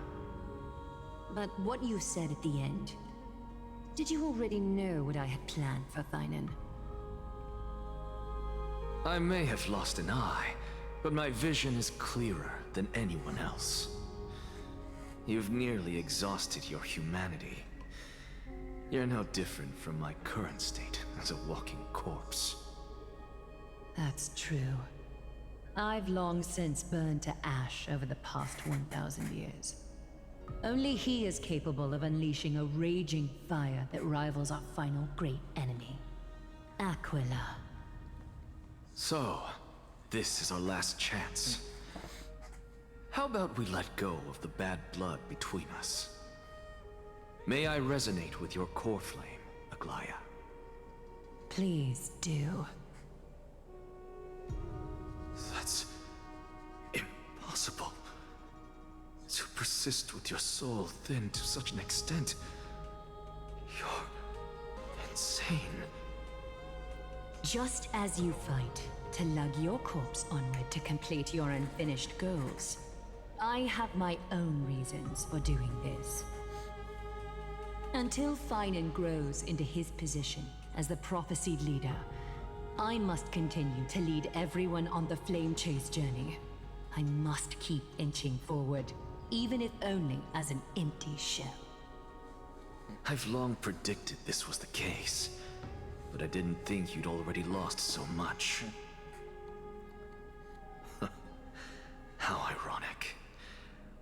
But what you said at the end, did you already know what I had planned for Thainan? I may have lost an eye, but my vision is clearer than anyone else. You've nearly exhausted your humanity. You're no different from my current state as a walking corpse. That's true. I've long since burned to ash over the past 1,000 years. Only he is capable of unleashing a raging fire that rivals our final great enemy, Aquila. So, this is our last chance. How about we let go of the bad blood between us? May I resonate with your core flame, Aglaya? Please do. That's impossible. persist with your soul thinned to such an extent? You're insane. Just as you fight to lug your corpse onward to complete your unfinished goals, I have my own reasons for doing this. Until Finan grows into his position as the prophesied leader, I must continue to lead everyone on the flame chase journey. I must keep inching forward, even if only as an empty shell. I've long predicted this was the case, but I didn't think you'd already lost so much. How ironic.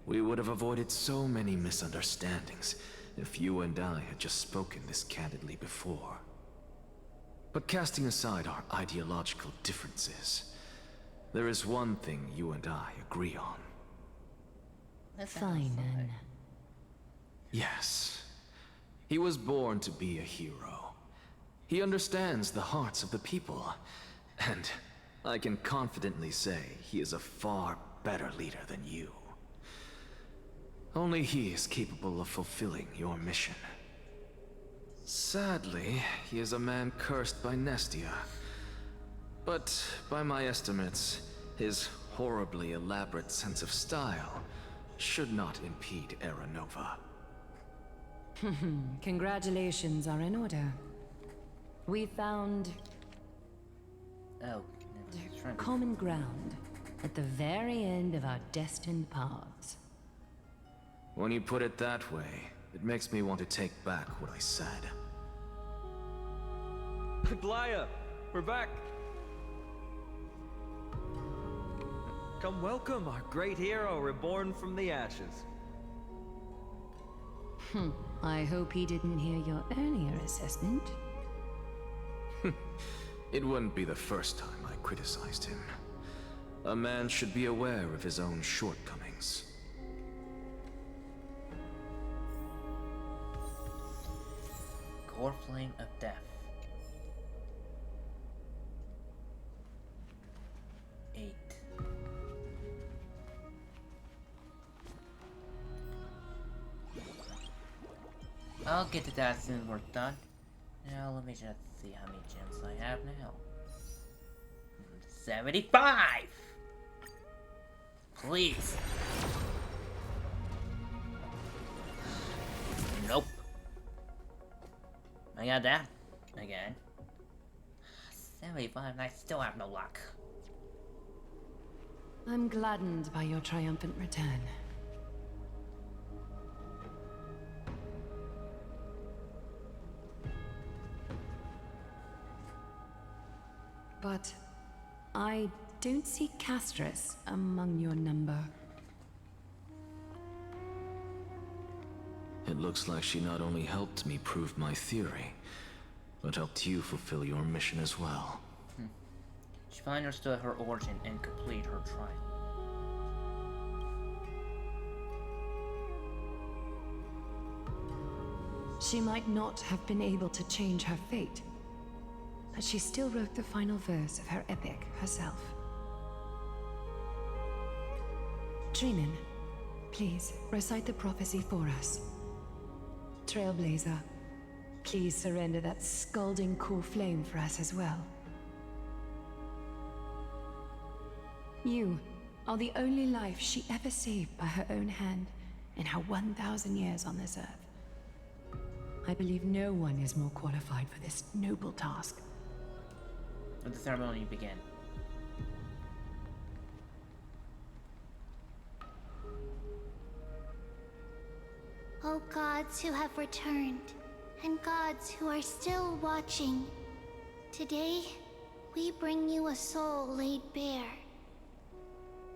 We would have avoided so many misunderstandings if you and I had just spoken this candidly before. But casting aside our ideological differences, there is one thing you and I agree on. Finan. Yes. He was born to be a hero. He understands the hearts of the people, and I can confidently say he is a far better leader than you. Only he is capable of fulfilling your mission. Sadly, he is a man cursed by Nestia. But by my estimates, his horribly elaborate sense of style should not impede Era Nova. Congratulations are in order. We found common ground at the very end of our destined paths. When you put it that way, it makes me want to take back what I said. Glaya, we're back. Come welcome our great hero reborn from the ashes. I hope he didn't hear your earlier assessment. It wouldn't be the first time I criticized him. A man should be aware of his own shortcomings. Core Flame of Death. 8. I'll get to that as soon as we're done. Now let me just see how many gems I have now. 75! Please. Nope. I got that again. 75 and I still have no luck. I'm gladdened by your triumphant return. But I don't see Castris among your number. It looks like she not only helped me prove my theory, but helped you fulfill your mission as well. She finally understood her origin and complete her trial. She might not have been able to change her fate, but she still wrote the final verse of her epic herself. Trinan, please recite the prophecy for us. Trailblazer, please surrender that scalding cool flame for us as well. You are the only life she ever saved by her own hand in her 1,000 years on this earth. I believe no one is more qualified for this noble task. Let the ceremony begin. O gods who have returned, and gods who are still watching, today we bring you a soul laid bare.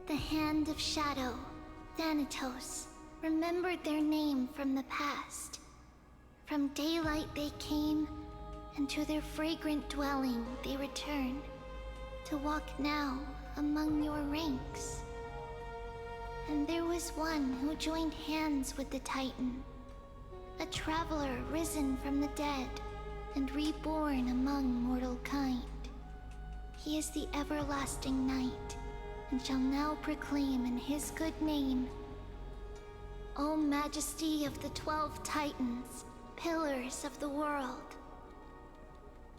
The Hand of Shadow, Thanatos, remembered their name from the past. From daylight they came, and to their fragrant dwelling they return, to walk now among your ranks. And there was one who joined hands with the Titan, a traveler risen from the dead and reborn among mortal kind. He is the everlasting night, and shall now proclaim in his good name O Majesty of the 12 Titans, pillars of the world.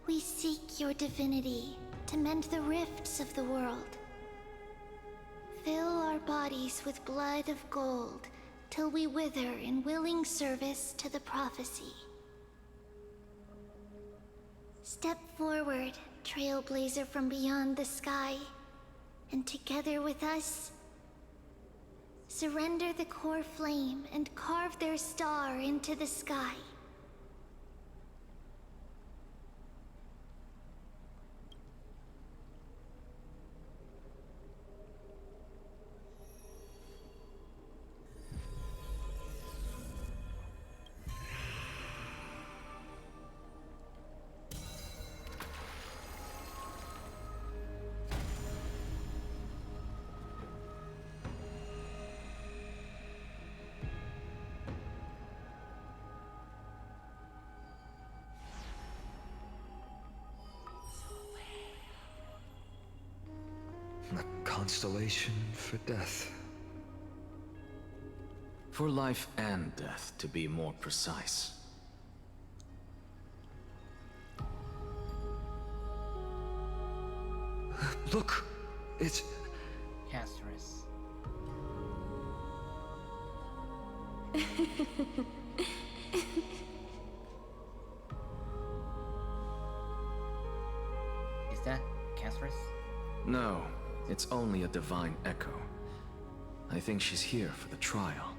We seek your divinity to mend the rifts of the world. Fill our bodies with blood of gold till we wither in willing service to the prophecy. Step forward, trailblazer from beyond the sky, and together with us, surrender the core flame and carve their star into the sky. A constellation for death. For life and death, to be more precise. Look! It's... Amphoreus. Is that Amphoreus? No, it's only a divine echo. I think she's here for the trial.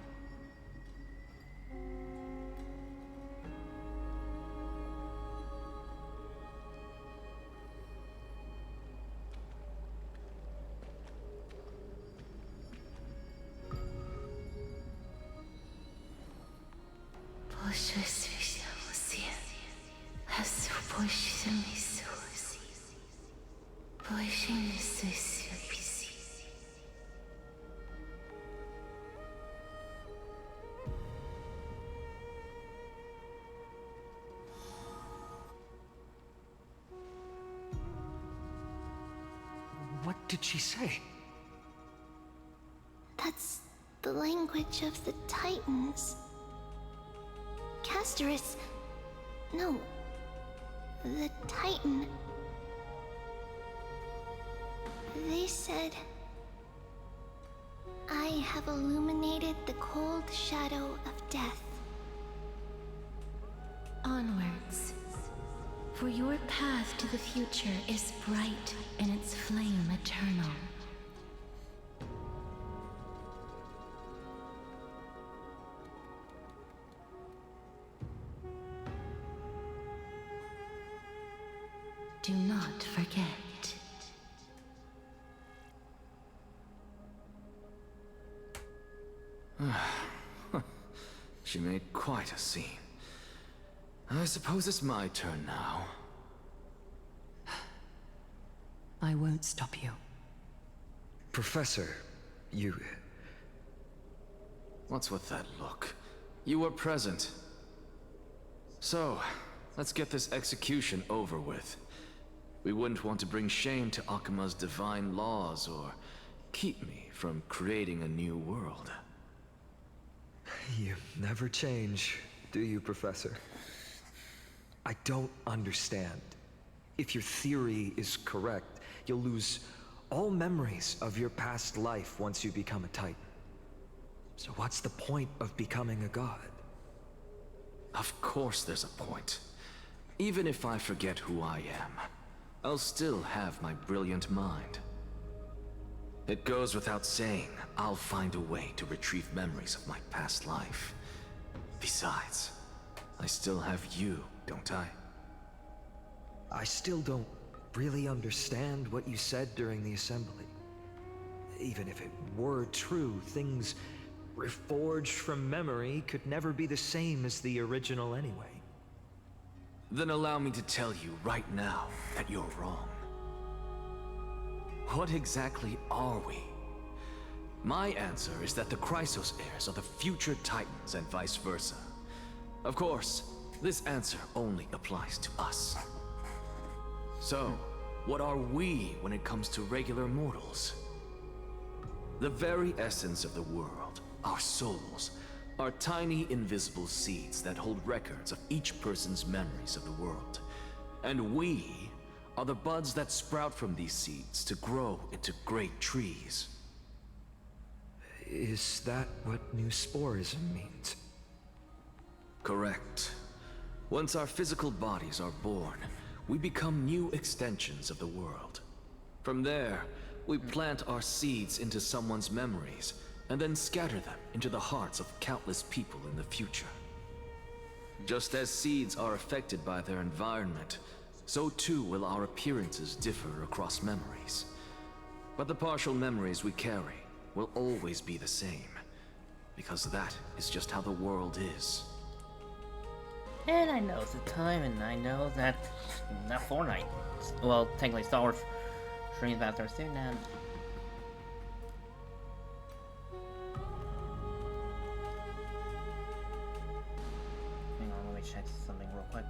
What did she say? That's the language of the Titans. Castorus... No. The Titan. They said... I have illuminated the cold shadow of death. Onwards. For your path to the future is bright and its flame eternal. Do not forget. She made quite a scene. I suppose it's my turn now. I won't stop you. Professor, you... What's with that look? You were present. So, let's get this execution over with. We wouldn't want to bring shame to Akima's divine laws or keep me from creating a new world. You never change, do you, Professor? I don't understand. If your theory is correct, you'll lose all memories of your past life once you become a Titan. So what's the point of becoming a god? Of course there's a point. Even if I forget who I am, I'll still have my brilliant mind. It goes without saying, I'll find a way to retrieve memories of my past life. Besides, I still have you, don't I? I still don't really understand what you said during the assembly. Even if it were true, things reforged from memory could never be the same as the original anyway. Then allow me to tell you right now that you're wrong. What exactly are we? My answer is that the Chrysos heirs are the future Titans and vice versa. Of course, this answer only applies to us. So, what are we when it comes to regular mortals? The very essence of the world, our souls, are tiny invisible seeds that hold records of each person's memories of the world. And we are the buds that sprout from these seeds to grow into great trees. Is that what new sporism means? Correct. Once our physical bodies are born, we become new extensions of the world. From there, we plant our seeds into someone's memories, and then scatter them into the hearts of countless people in the future. Just as seeds are affected by their environment, so too will our appearances differ across memories. But the partial memories we carry will always be the same, because that is just how the world is. And I know it's the time, and I know that not Fortnite. Well, technically Star Wars streams after soon, and hang on, let me check something real quick.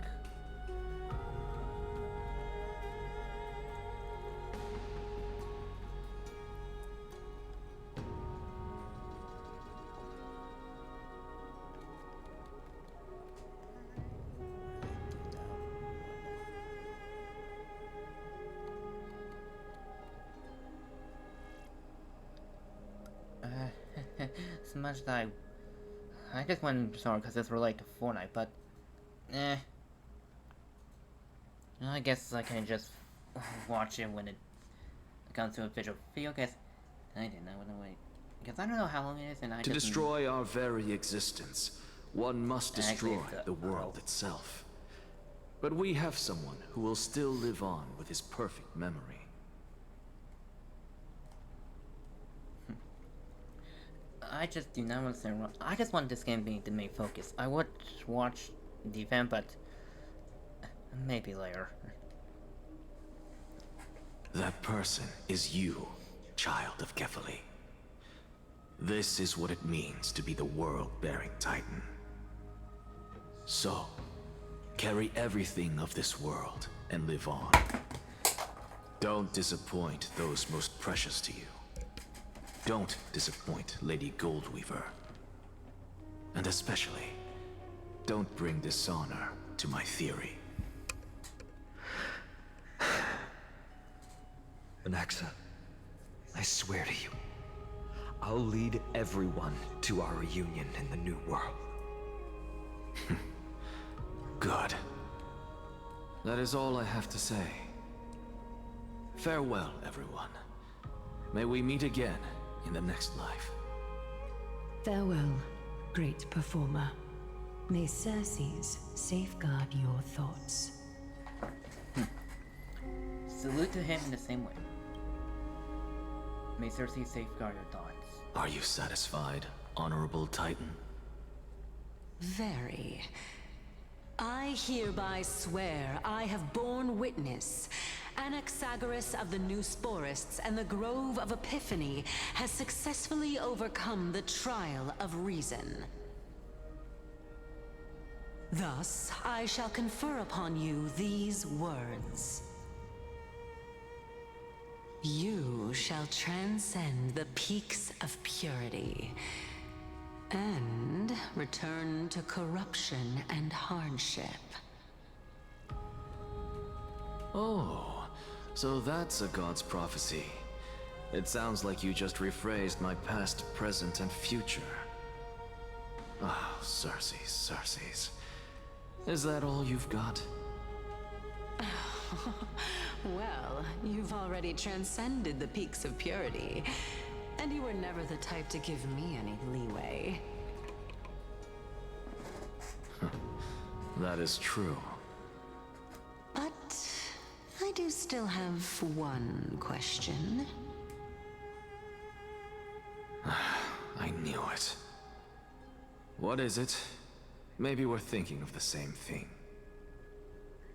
So much that I just went sorry because it's related to Fortnite, but I guess I can just watch it when it comes to a visual video. Guess I didn't know when to wait because I don't know how long it is, and I To just destroy our very existence, one must destroy Actually, the world itself. But we have someone who will still live on with his perfect memory. I just do not want to say wrong. I just want this game being the main focus. I would watch the event, but maybe later. That person is you, child of Kefali. This is what it means to be the world-bearing Titan. So, carry everything of this world and live on. Don't disappoint those most precious to you. Don't disappoint Lady Goldweaver. And especially, don't bring dishonor to my theory. Anaxa, I swear to you, I'll lead everyone to our reunion in the new world. Good. That is all I have to say. Farewell, everyone. May we meet again in the next life. Farewell, great performer. May Circes safeguard your thoughts. Salute to him in the same way. May Cersei safeguard your thoughts. Are you satisfied, Honorable Titan? Very. I hereby swear I have borne witness. Anaxagoras of the New Sporists and the Grove of Epiphany has successfully overcome the trial of reason. Thus, I shall confer upon you these words. You shall transcend the peaks of purity and return to corruption and hardship. Oh, so that's a god's prophecy. It sounds like you just rephrased my past, present, and future. Ah, Circes. Is that all you've got? Well, you've already transcended the peaks of purity, and you were never the type to give me any leeway. That is true. But I do still have one question. I knew it. What is it? Maybe we're thinking of the same thing.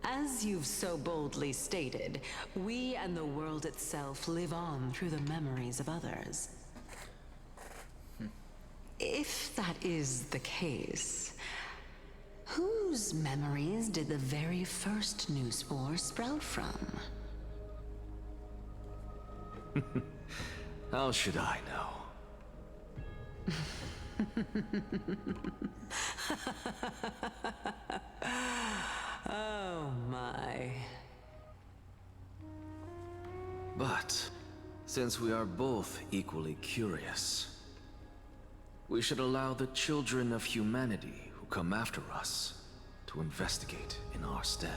As you've so boldly stated, we and the world itself live on through the memories of others. If that is the case, whose memories did the very first new spore sprout from? How should I know? Oh my. But, since we are both equally curious, we should allow the children of humanity who come after us to investigate in our stead.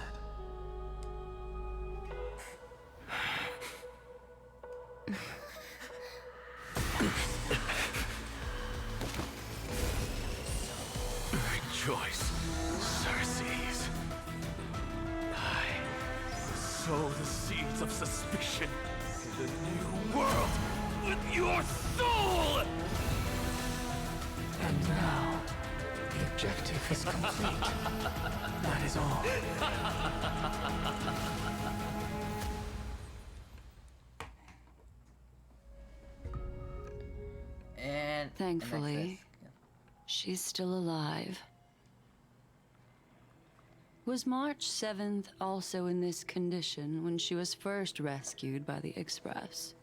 Rejoice, Circes. I sow the seeds of suspicion in the new world with your soul! And now, the objective is complete. That is all. And Thankfully, she's still alive. Was March 7th also in this condition when she was first rescued by the Express?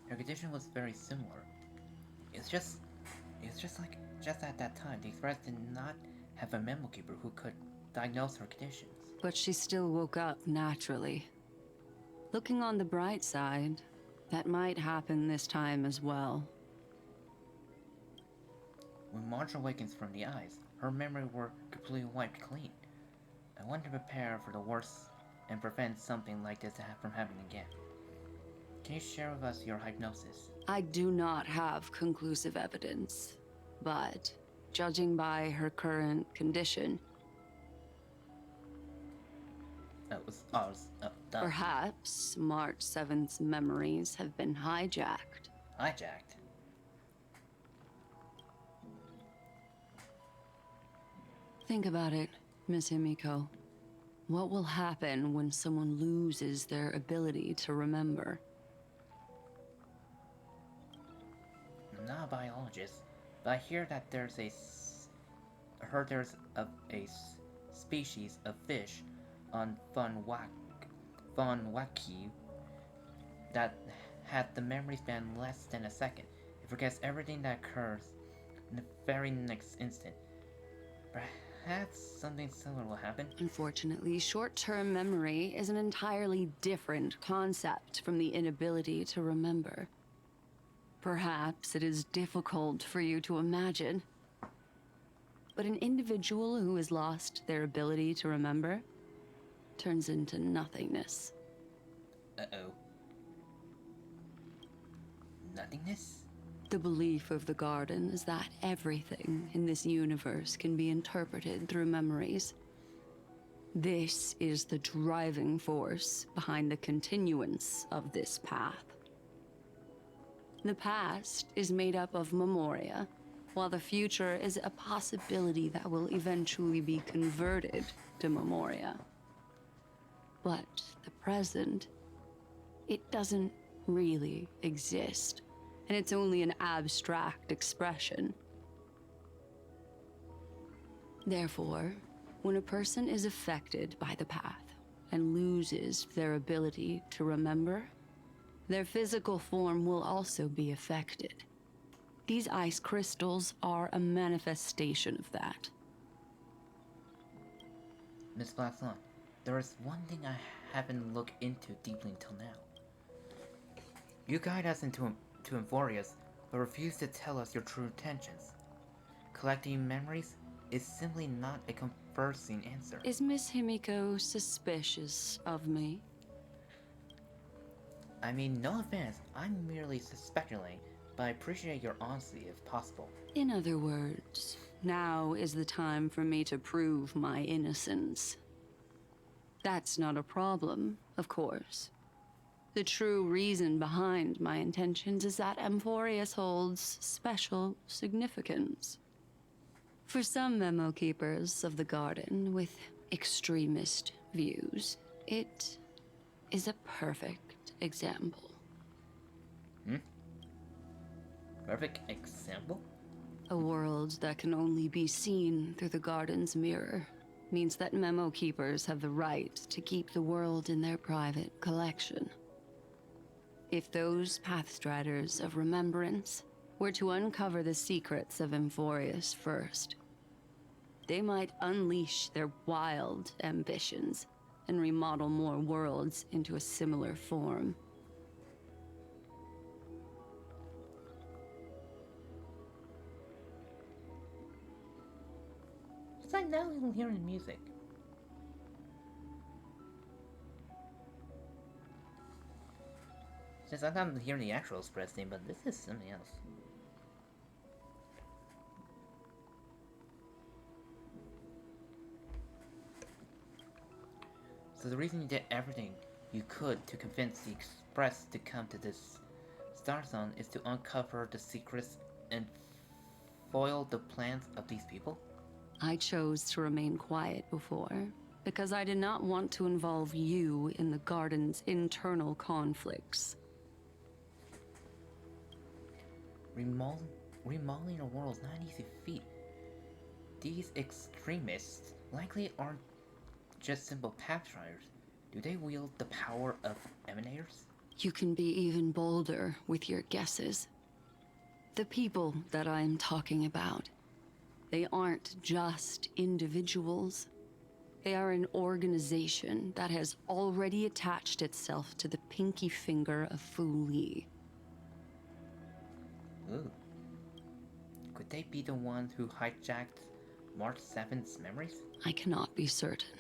her condition was very similar. It's just like at that time, the Express did not have a memo keeper who could diagnose her conditions. But she still woke up naturally. Looking on the bright side, that might happen this time as well. When March awakens from the ice, her memory were completely wiped clean. I want to prepare for the worst and prevent something like this from happening again. Can you share with us your hypnosis? I do not have conclusive evidence, but judging by her current condition, perhaps March 7th's memories have been hijacked. Hijacked? Think about it, Miss Himiko. What will happen when someone loses their ability to remember? I'm not a biologist, but I hear that there's a species of fish on Vanuatu that had the memory span less than a second. It forgets everything that occurs in the very next instant. Perhaps something similar will happen? Unfortunately, short-term memory is an entirely different concept from the inability to remember. Perhaps it is difficult for you to imagine, but an individual who has lost their ability to remember turns into nothingness. Uh-oh. Nothingness? The belief of the Garden is that everything in this universe can be interpreted through memories. This is the driving force behind the continuance of this path. The past is made up of memoria, while the future is a possibility that will eventually be converted to memoria. But the present, it doesn't really exist, and it's only an abstract expression. Therefore, when a person is affected by the path and loses their ability to remember, their physical form will also be affected. These ice crystals are a manifestation of that. Miss Blackthorn, there is one thing I haven't looked into deeply until now. You guide us to Amphoreus, but refuse to tell us your true intentions. Collecting memories is simply not a conversing answer. Is Miss Himiko suspicious of me? I mean, no offense, I'm merely speculating, but I appreciate your honesty if possible. In other words, now is the time for me to prove my innocence. That's not a problem, of course. The true reason behind my intentions is that Amphoreus holds special significance. For some memo keepers of the Garden with extremist views, it is a perfect example. Perfect example? A world that can only be seen through the Garden's mirror means that memo keepers have the right to keep the world in their private collection. If those pathstriders of remembrance were to uncover the secrets of Amphoreus first, they might unleash their wild ambitions and remodel more worlds into a similar form. It's like now I'm hearing music. Since I'm not hearing the actual express theme, but this is something else. So the reason you did everything you could to convince the Express to come to this Star Zone is to uncover the secrets and foil the plans of these people? I chose to remain quiet before, because I did not want to involve you in the Garden's internal conflicts. Remodeling a world is not an easy feat. These extremists likely aren't just simple pathfinders. Do they wield the power of emanators? You can be even bolder with your guesses. The people that I'm talking about, they aren't just individuals. They are an organization that has already attached itself to the pinky finger of Fu Li. Ooh. Could they be the ones who hijacked March 7th's memories? I cannot be certain,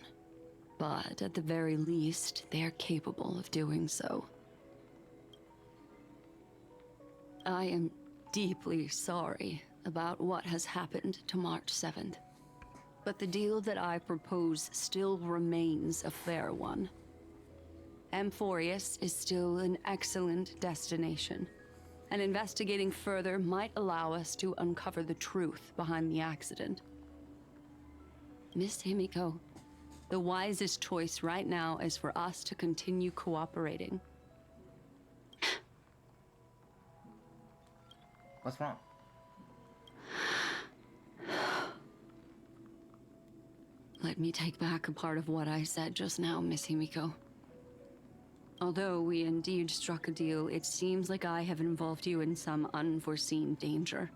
but at the very least, they are capable of doing so. I am deeply sorry about what has happened to March 7th, but the deal that I propose still remains a fair one. Amphoreus is still an excellent destination, and investigating further might allow us to uncover the truth behind the accident. Miss Himiko, the wisest choice right now is for us to continue cooperating. What's wrong? Let me take back a part of what I said just now, Miss Himiko. Although we indeed struck a deal, it seems like I have involved you in some unforeseen danger.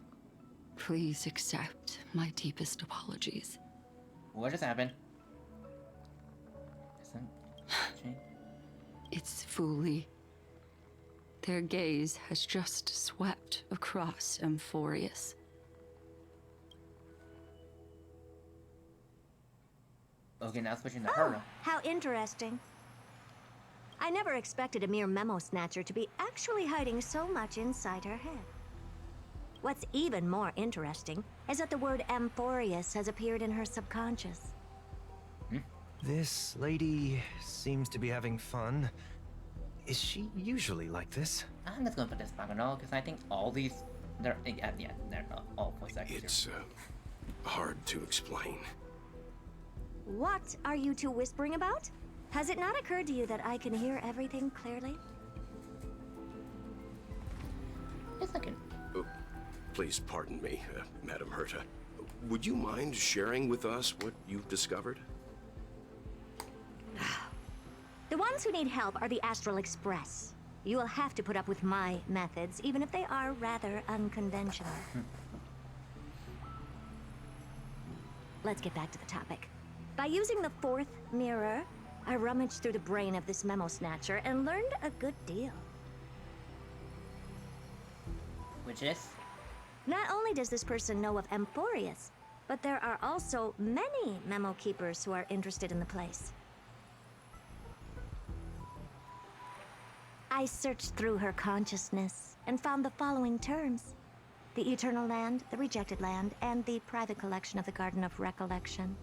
Please accept my deepest apologies. What just happened? It's Fu Li. Their gaze has just swept across Amphoreus. Okay, now switching to her. How interesting. I never expected a mere memo snatcher to be actually hiding so much inside her head. What's even more interesting is that the word Amphoreus has appeared in her subconscious. This lady seems to be having fun. Is she usually like this? I'm just gonna put this back on all because I think all these, they're all voice actors. It's hard to explain. What are you two whispering about? Has it not occurred to you that I can hear everything clearly? Yes, I can. Please pardon me, Madam Herta. Would you mind sharing with us what you've discovered? The ones who need help are the Astral Express. You will have to put up with my methods, even if they are rather unconventional. Let's get back to the topic. By using the fourth mirror, I rummaged through the brain of this memo snatcher and learned a good deal. Which is? Not only does this person know of Amphoreus, but there are also many memo keepers who are interested in the place. I searched through her consciousness and found the following terms: the Eternal Land, the Rejected Land, and the private collection of the Garden of Recollection.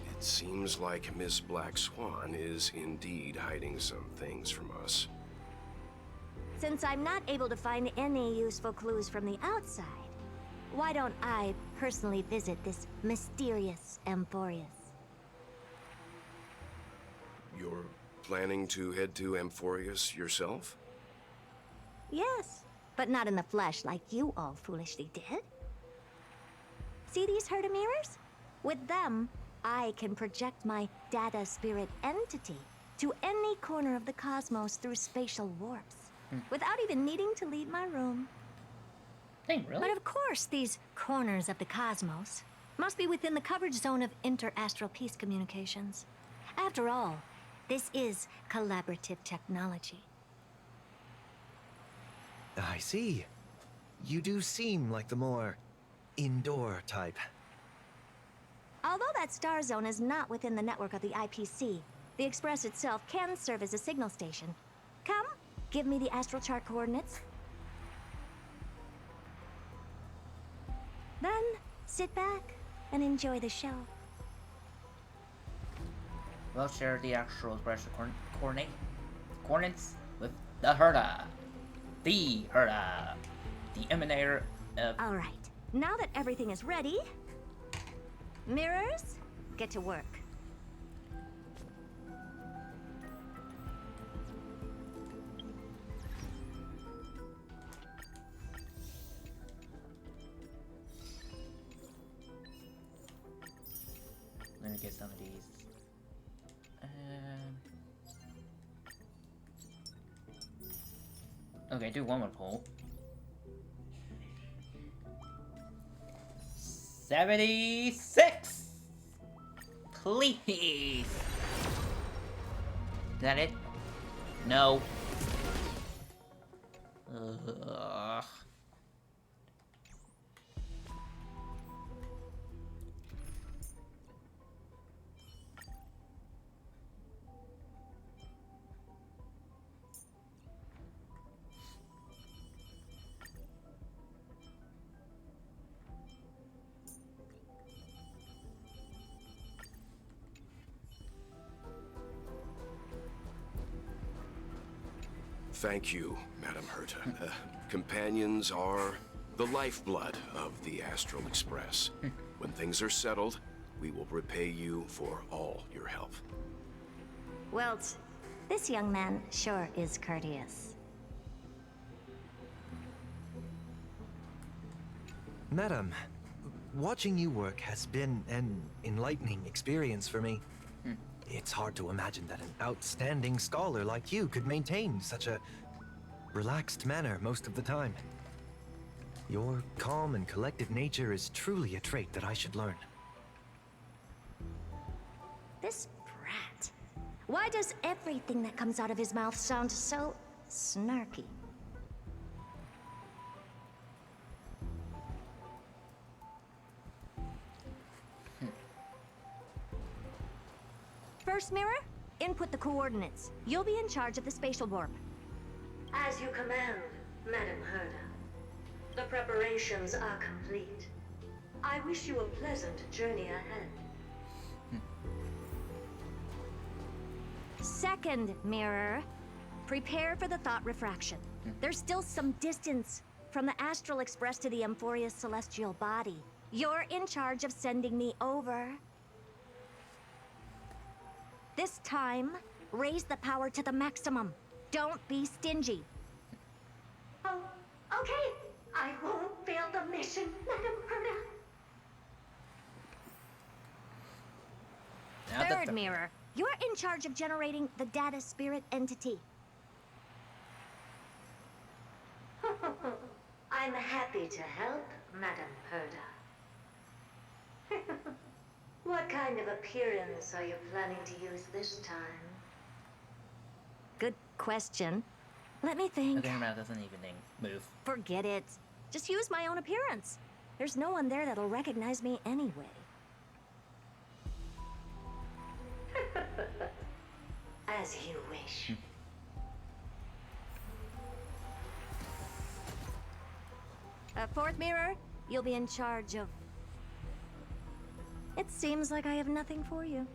It seems like Miss Black Swan is indeed hiding some things from us. Since I'm not able to find any useful clues from the outside, why don't I personally visit this mysterious Amphoreus? You're planning to head to Amphoreus yourself? Yes, but not in the flesh like you all foolishly did. See these Herta mirrors? With them, I can project my data spirit entity to any corner of the cosmos through spatial warps, without even needing to leave my room. Dang, really? But of course, these corners of the cosmos must be within the coverage zone of inter-astral peace communications. After all, this is collaborative technology. I see. You do seem like the more indoor type. Although that star zone is not within the network of the IPC, the Express itself can serve as a signal station. Come, give me the astral chart coordinates. Then, sit back and enjoy the show. We'll share the actual expression coordinates with the Herda. The Herda. The emanator of... Alright, now that everything is ready, mirrors, get to work. Let me get some of these. Okay, do one more poll. 76! Please! Is that it? No. Ugh. Thank you, Madam Herta. Companions are the lifeblood of the Astral Express. When things are settled, we will repay you for all your help. Well, this young man sure is courteous. Madam, watching you work has been an enlightening experience for me. It's hard to imagine that an outstanding scholar like you could maintain such a relaxed manner most of the time. Your calm and collected nature is truly a trait that I should learn. This brat. Why does everything that comes out of his mouth sound so snarky? First mirror, input the coordinates. You'll be in charge of the spatial warp. As you command, Madam Herda. The preparations are complete. I wish you a pleasant journey ahead. Second mirror, prepare for the thought refraction. There's still some distance from the Astral Express to the Amphoreus celestial body. You're in charge of sending me over. This time, raise the power to the maximum. Don't be stingy. Oh, okay. I won't fail the mission, Madam Herda. Third mirror, you're in charge of generating the data spirit entity. I'm happy to help, Madam Herda. What kind of appearance are you planning to use this time? Good question. Let me think. Okay, mouth doesn't even move. Forget it. Just use my own appearance. There's no one there that'll recognize me anyway. As you wish. Fourth mirror, you'll be in charge of... It seems like I have nothing for you.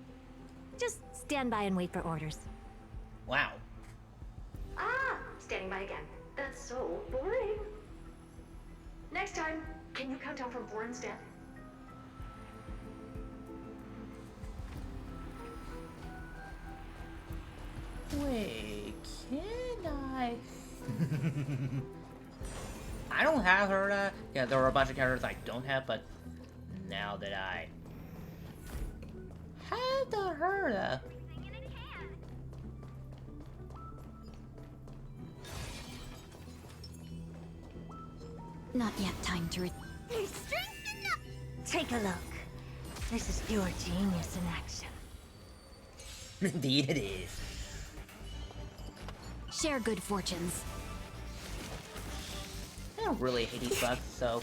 Just stand by and wait for orders. Wow. Ah, standing by again. That's so boring. Next time, can you count down from 4 instead? Wait, can I? I don't have her. Yeah, there are a bunch of characters I don't have, but now that I have the Herda. Not yet time to Take a look. This is pure genius in action. Indeed it is. Share good fortunes. I don't really hate these bugs, so...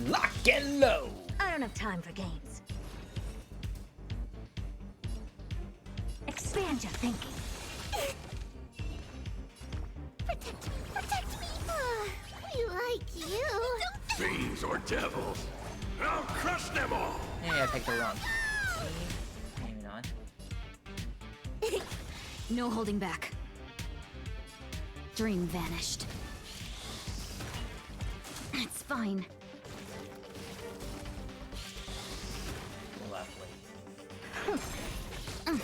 Lock and load! I don't have time for games. Expand your thinking. Protect me! We like you! Fiends or devils, I'll crush them all! Maybe I picked the wrong team. Maybe not. No holding back. Dream vanished. It's fine. Lovely. I'm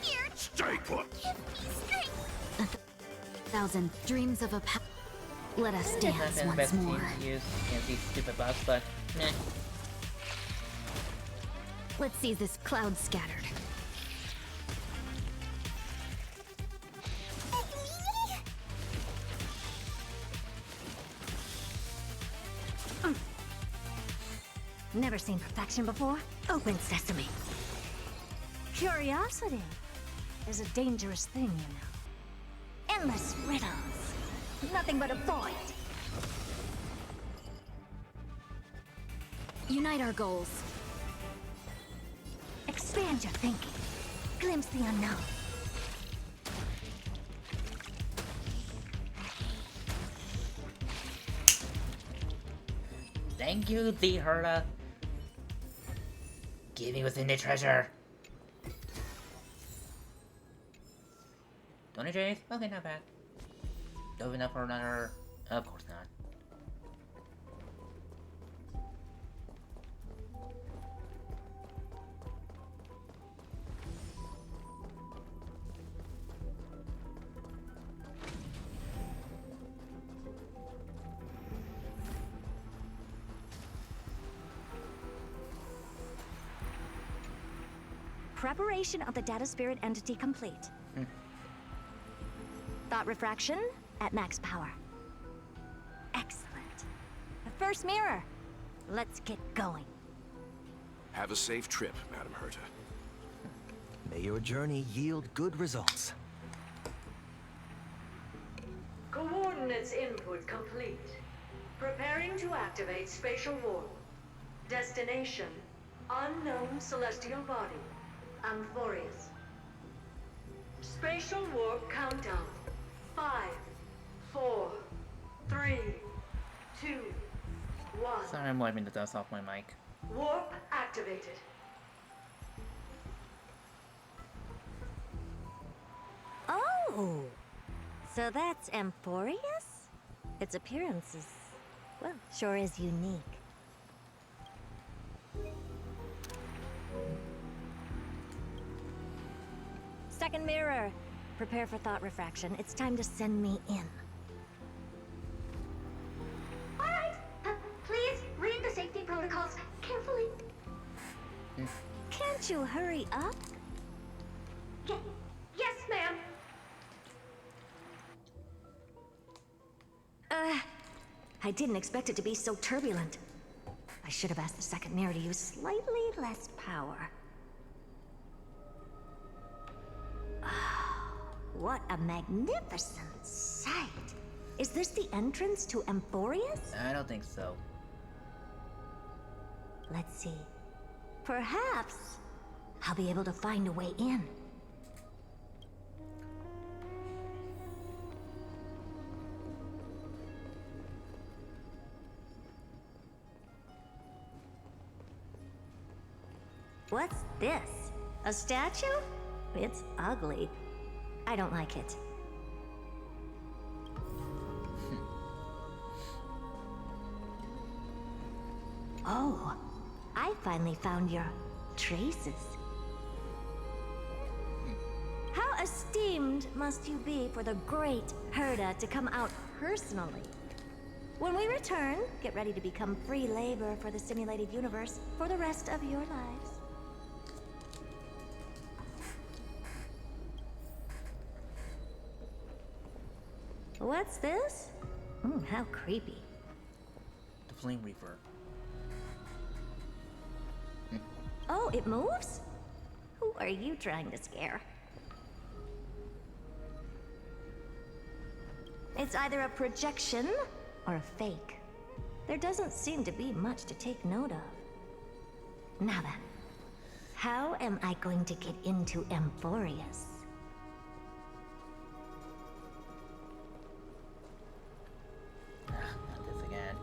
scared! Stay put! Give me strength! 1,000 dreams of a Let us It's not dance been the once best more. team to use against these stupid bugs, but meh. Let's see this cloud scattered. Never seen perfection before? Open sesame. Curiosity is a dangerous thing, you know. Endless riddles. Nothing but a void. Unite our goals. Expand your thinking. Glimpse the unknown. Thank you, the Herda. Give me within the treasure. Tony Jays? Okay, not bad. Dove enough for another... Of course not. Preparation of the data spirit entity complete. Thought refraction at max power. Excellent. The first mirror. Let's get going. Have a safe trip, Madam Herta. May your journey yield good results. Coordinates input complete. Preparing to activate spatial warp. Destination, unknown celestial body. Amphoreus. Spatial warp countdown. 5, 4, 3, 2, 1. Sorry, I'm wiping the dust off my mic. Warp activated. Oh! So that's Amphoreus? Its appearance is, well, sure is unique. Second mirror. Prepare for thought refraction. It's time to send me in. Alright! Please read the safety protocols carefully. Can't you hurry up? Yes, ma'am. I didn't expect it to be so turbulent. I should have asked the second mirror to use slightly less power. What a magnificent sight! Is this the entrance to Amphoreus? I don't think so. Let's see. Perhaps I'll be able to find a way in. What's this? A statue? It's ugly. I don't like it. Oh, I finally found your traces. How esteemed must you be for the great Herda to come out personally? When we return, get ready to become free labor for the simulated universe for the rest of your lives. What's this? How creepy. The Flame Reaper. Oh, it moves? Who are you trying to scare? It's either a projection or a fake. There doesn't seem to be much to take note of. Now then, how am I going to get into Amphoreus? Not this again.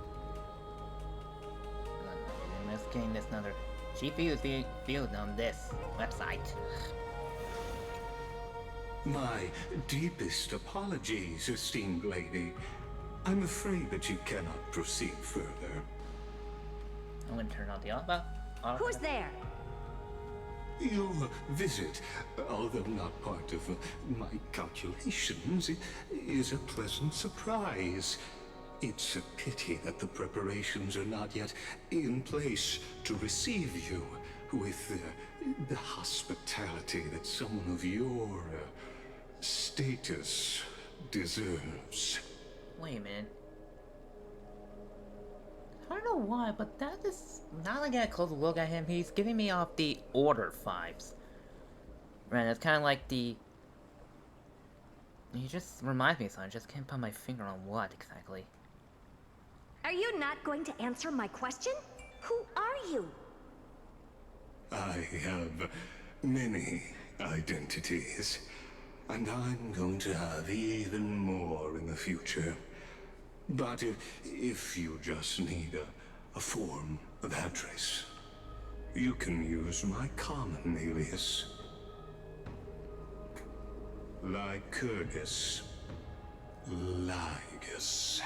In this game, there's another. She viewed on this website. My deepest apologies, esteemed lady. I'm afraid that you cannot proceed further. I'm gonna turn on the audio. Who's there? Your visit, although not part of my calculations, is a pleasant surprise. It's a pity that the preparations are not yet in place to receive you with the hospitality that someone of your status deserves. Wait a minute. I don't know why, but that is... Now that I get a closer look at him, he's giving me off the Order vibes. Right, it's kind of like the... He just reminds me of something, I just can't put my finger on what exactly. Are you not going to answer my question? Who are you? I have many identities, and I'm going to have even more in the future. But if you just need a form of address, you can use my common alias. Lycurgus. Lygus.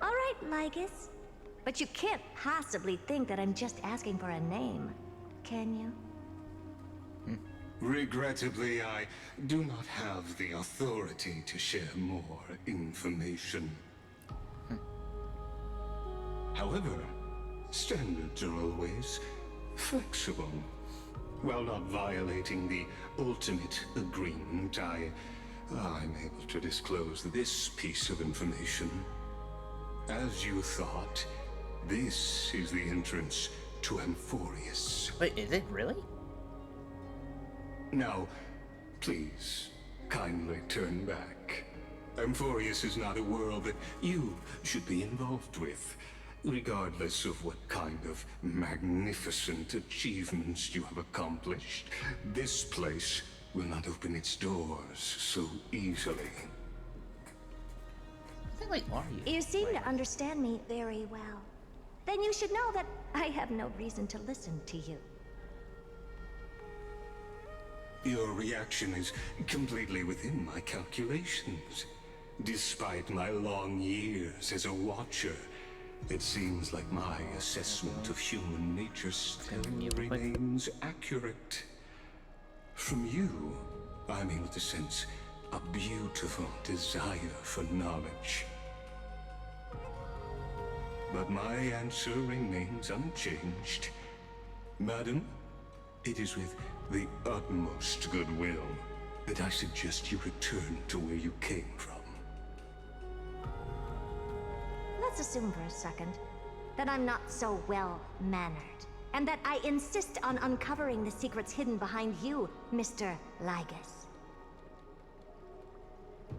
All right, Lygus. But you can't possibly think that I'm just asking for a name, can you? Regrettably, I do not have the authority to share more information. However, standards are always flexible. While not violating the ultimate agreement, I'm able to disclose this piece of information. As you thought, this is the entrance to Amphoreus. Wait, is it really? Now, please, kindly turn back. Amphoreus is not a world that you should be involved with, regardless of what kind of magnificent achievements you have accomplished. This place will not open its doors so easily. Like, are you? You seem to understand me very well. Then you should know that I have no reason to listen to you. Your reaction is completely within my calculations. Despite my long years as a watcher, it seems like my assessment of human nature still remains accurate. From you, I'm able to sense a beautiful desire for knowledge. But my answer remains unchanged. Madam, it is with the utmost goodwill that I suggest you return to where you came from. Let's assume for a second that I'm not so well-mannered, and that I insist on uncovering the secrets hidden behind you, Mr. Lygus.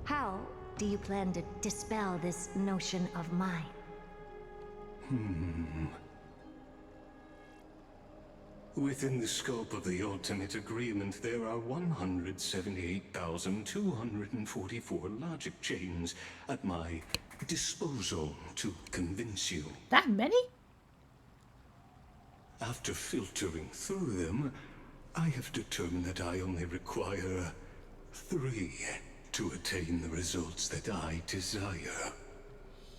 How do you plan to dispel this notion of mine? Within the scope of the ultimate agreement, there are 178,244 logic chains at my disposal to convince you. That many? After filtering through them, I have determined that I only require 3 to attain the results that I desire.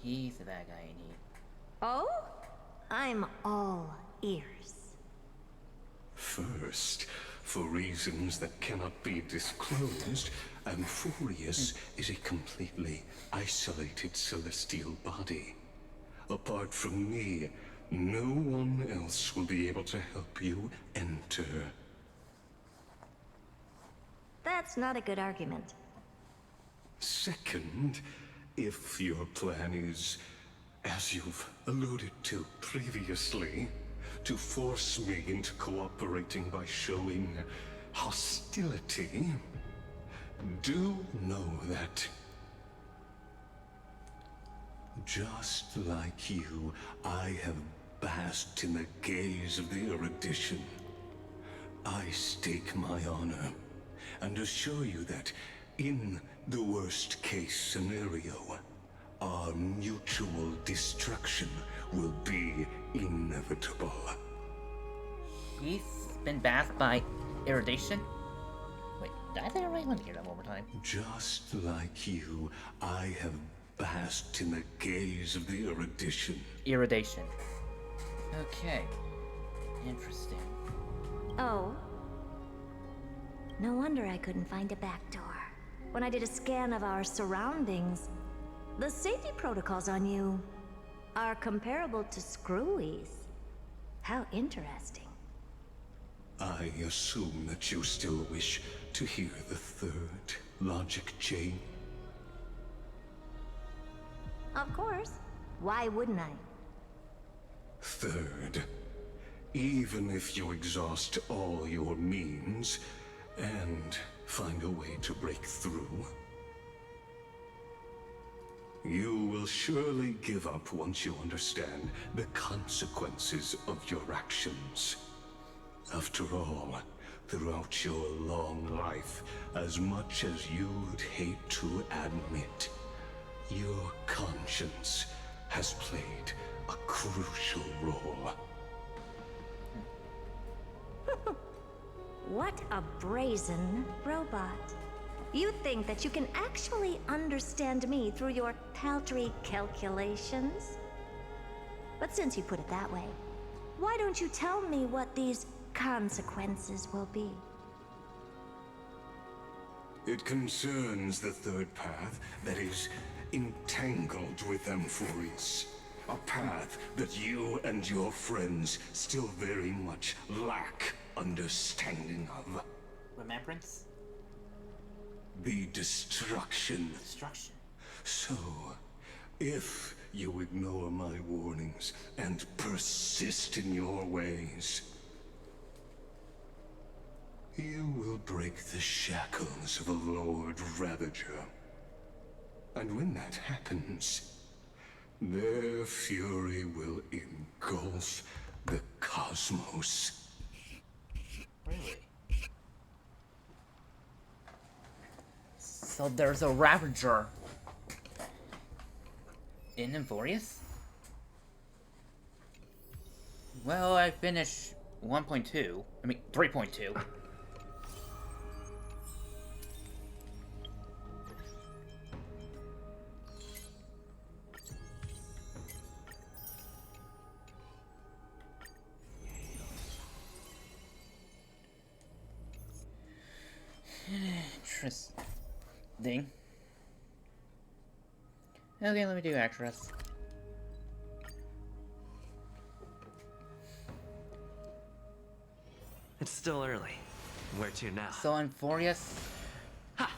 He's the bad guy I need. Oh? I'm all ears. First, for reasons that cannot be disclosed, Amphoreus is a completely isolated celestial body. Apart from me, no one else will be able to help you enter. That's not a good argument. Second, if your plan is, as you've alluded to previously, to force me into cooperating by showing hostility, do know that, just like you, I have basked in the gaze of the erudition. I stake my honor and assure you that, in the worst case scenario, our mutual destruction will be inevitable. He's been bathed by irradiation? Wait, did I say it right? Let me hear that one more time. Just like you, I have basked in the gaze of the erudition. Irradiation. Okay. Interesting. Oh. No wonder I couldn't find a back door. When I did a scan of our surroundings, the safety protocols on you are comparable to Screwy's. How interesting. I assume that you still wish to hear the third logic chain. Of course. Why wouldn't I? Third, even if you exhaust all your means and find a way to break through, you will surely give up once you understand the consequences of your actions. After all, throughout your long life, as much as you'd hate to admit, your conscience has played a crucial role. What a brazen robot. You think that you can actually understand me through your paltry calculations? But since you put it that way, why don't you tell me what these consequences will be? It concerns the third path that is entangled with Amphoreus. A path that you and your friends still very much lack understanding of. Remembrance? The destruction. Destruction. So, if you ignore my warnings and persist in your ways, you will break the shackles of a Lord Ravager. And when that happens, their fury will engulf the cosmos. Really? So there's a Ravager in Amphoreus? Well, I finished 1.2. I mean, 3.2. Interesting. Okay, let me do actress. It's still early. Where to now? So Amphoreus. Ha!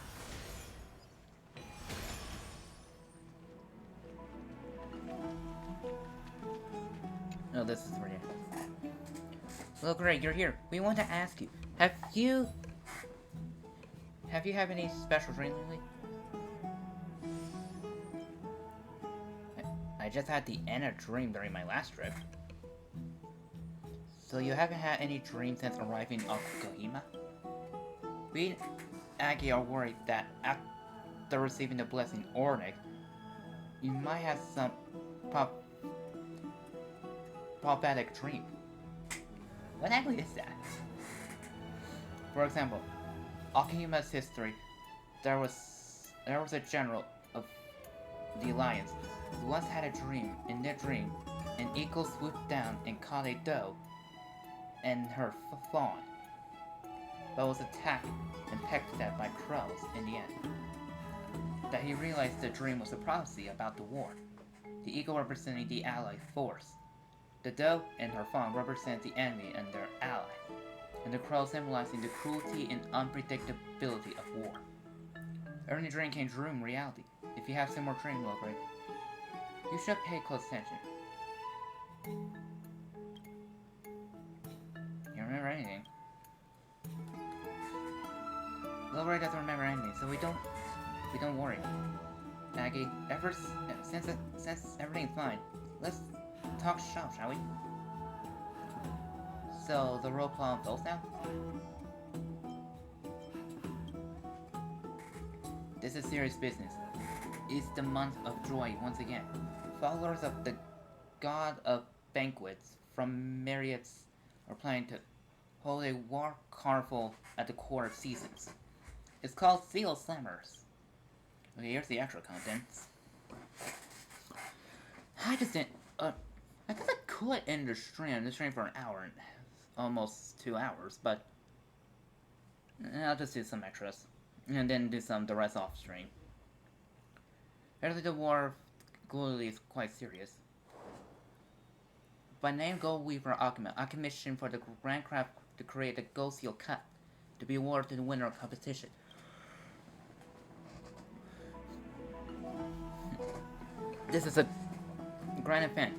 Oh, this is where you. Well, Greg, you're here. We want to ask you: Have you had any special dreams lately? I just had the Anna dream during my last trip. So you haven't had any dreams since arriving on Kohima? We and Aggie are worried that after receiving the blessing Ornick, you might have some prophetic dream. What exactly is that? For example, Okihima's history, there was a general of the Alliance who once had a dream. In their dream, an eagle swooped down and caught a doe and her fawn, but was attacked and pecked at by crows in the end. That he realized the dream was a prophecy about the war, the eagle representing the Allied force, the doe and her fawn represent the enemy and their ally, and the crow symbolizing the cruelty and unpredictability of war. Earning a dream can dream reality. If you have similar dream, Wilgrave, you should pay close attention. You don't remember anything. Wilgrave doesn't remember anything, so we don't worry. Maggie, since everything's fine, let's talk shop, shall we? So the roleplay unfolds now? This is serious business. It's the month of joy once again. Followers of the god of banquets from myriads are planning to hold a war carnival at the core of seasons. It's called Seal Slammers. Okay, here's the actual contents. I guess I could end the stream for an hour and almost 2 hours, but I'll just do some extras and then do the rest off stream. Apparently the war of Glory is quite serious. By name Gold Weaver Akuma, I commissioned for the Grand Craft to create a Gold Seal Cut to be awarded to the winner of competition. This is a grand event.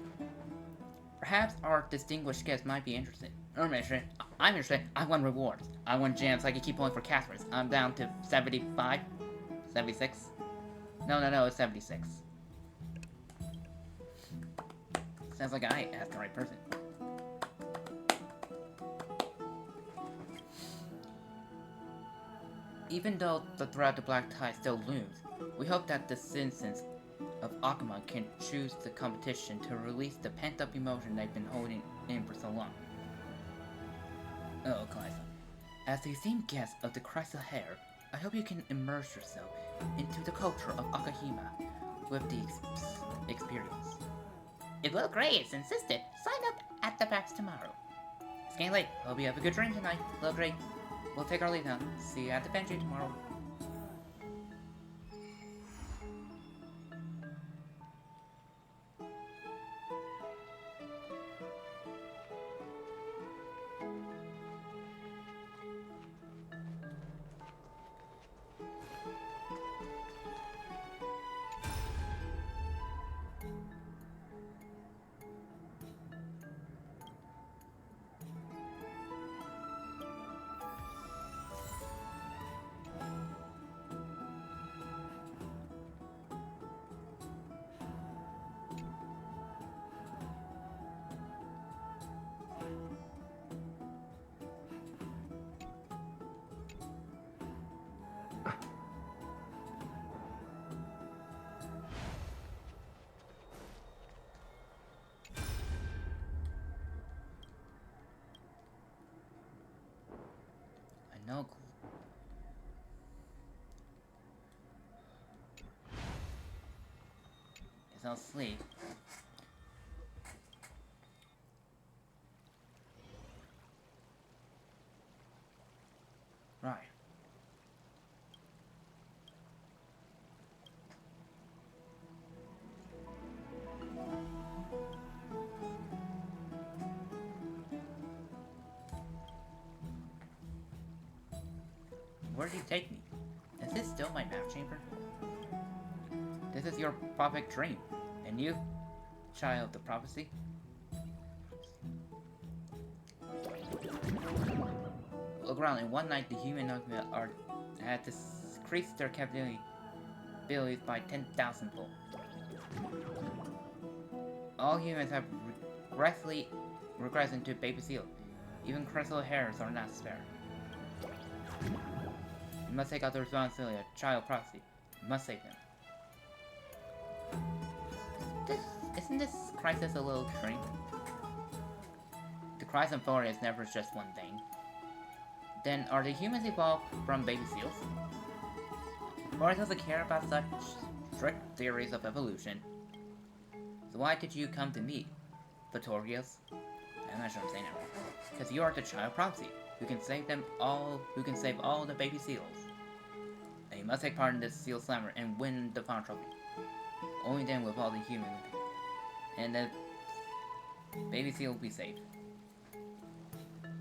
Perhaps our distinguished guests might be interested. I'm interested. I want rewards. I want gems so I can keep pulling for Catherine's. I'm down to 75? 76? No, it's 76. Sounds like I asked the right person. Even though the threat of black tide still looms, we hope that the citizens of Akuma can choose the competition to release the pent-up emotion they've been holding in for so long. Oh, Kaisa. As the esteemed guest of the Chrysa Hair, I hope you can immerse yourself into the culture of Akahima with the experience. If Will Graves insisted, sign up at the PAX tomorrow. It's getting late. Hope you have a good dream tonight. Will Graves. We'll take our leave now. See you at the bench tomorrow. No clue. Guess I'll sleep. Right. Where did he take me? Is this still my map chamber? This is your prophetic dream. And you, child of the prophecy? Look around. In one night, the human Akuma had decreased their capabilities by 10,000-fold. All humans have regressed into baby seal. Even crystal hairs are not spared. You must take out the responsibility of child prophecy. You must save them. Isn't this crisis a little extreme? The crisis in Amphoreus is never just one thing. Then are the humans evolved from baby seals? Or doesn't care about such strict theories of evolution? So why did you come to me, Vittorius? I'm not sure I'm saying that right. Because you are the child prophecy, who can save all the baby seals. And you must take part in this seal slammer and win the final trophy. Only then will all the humans and the baby seal will be saved.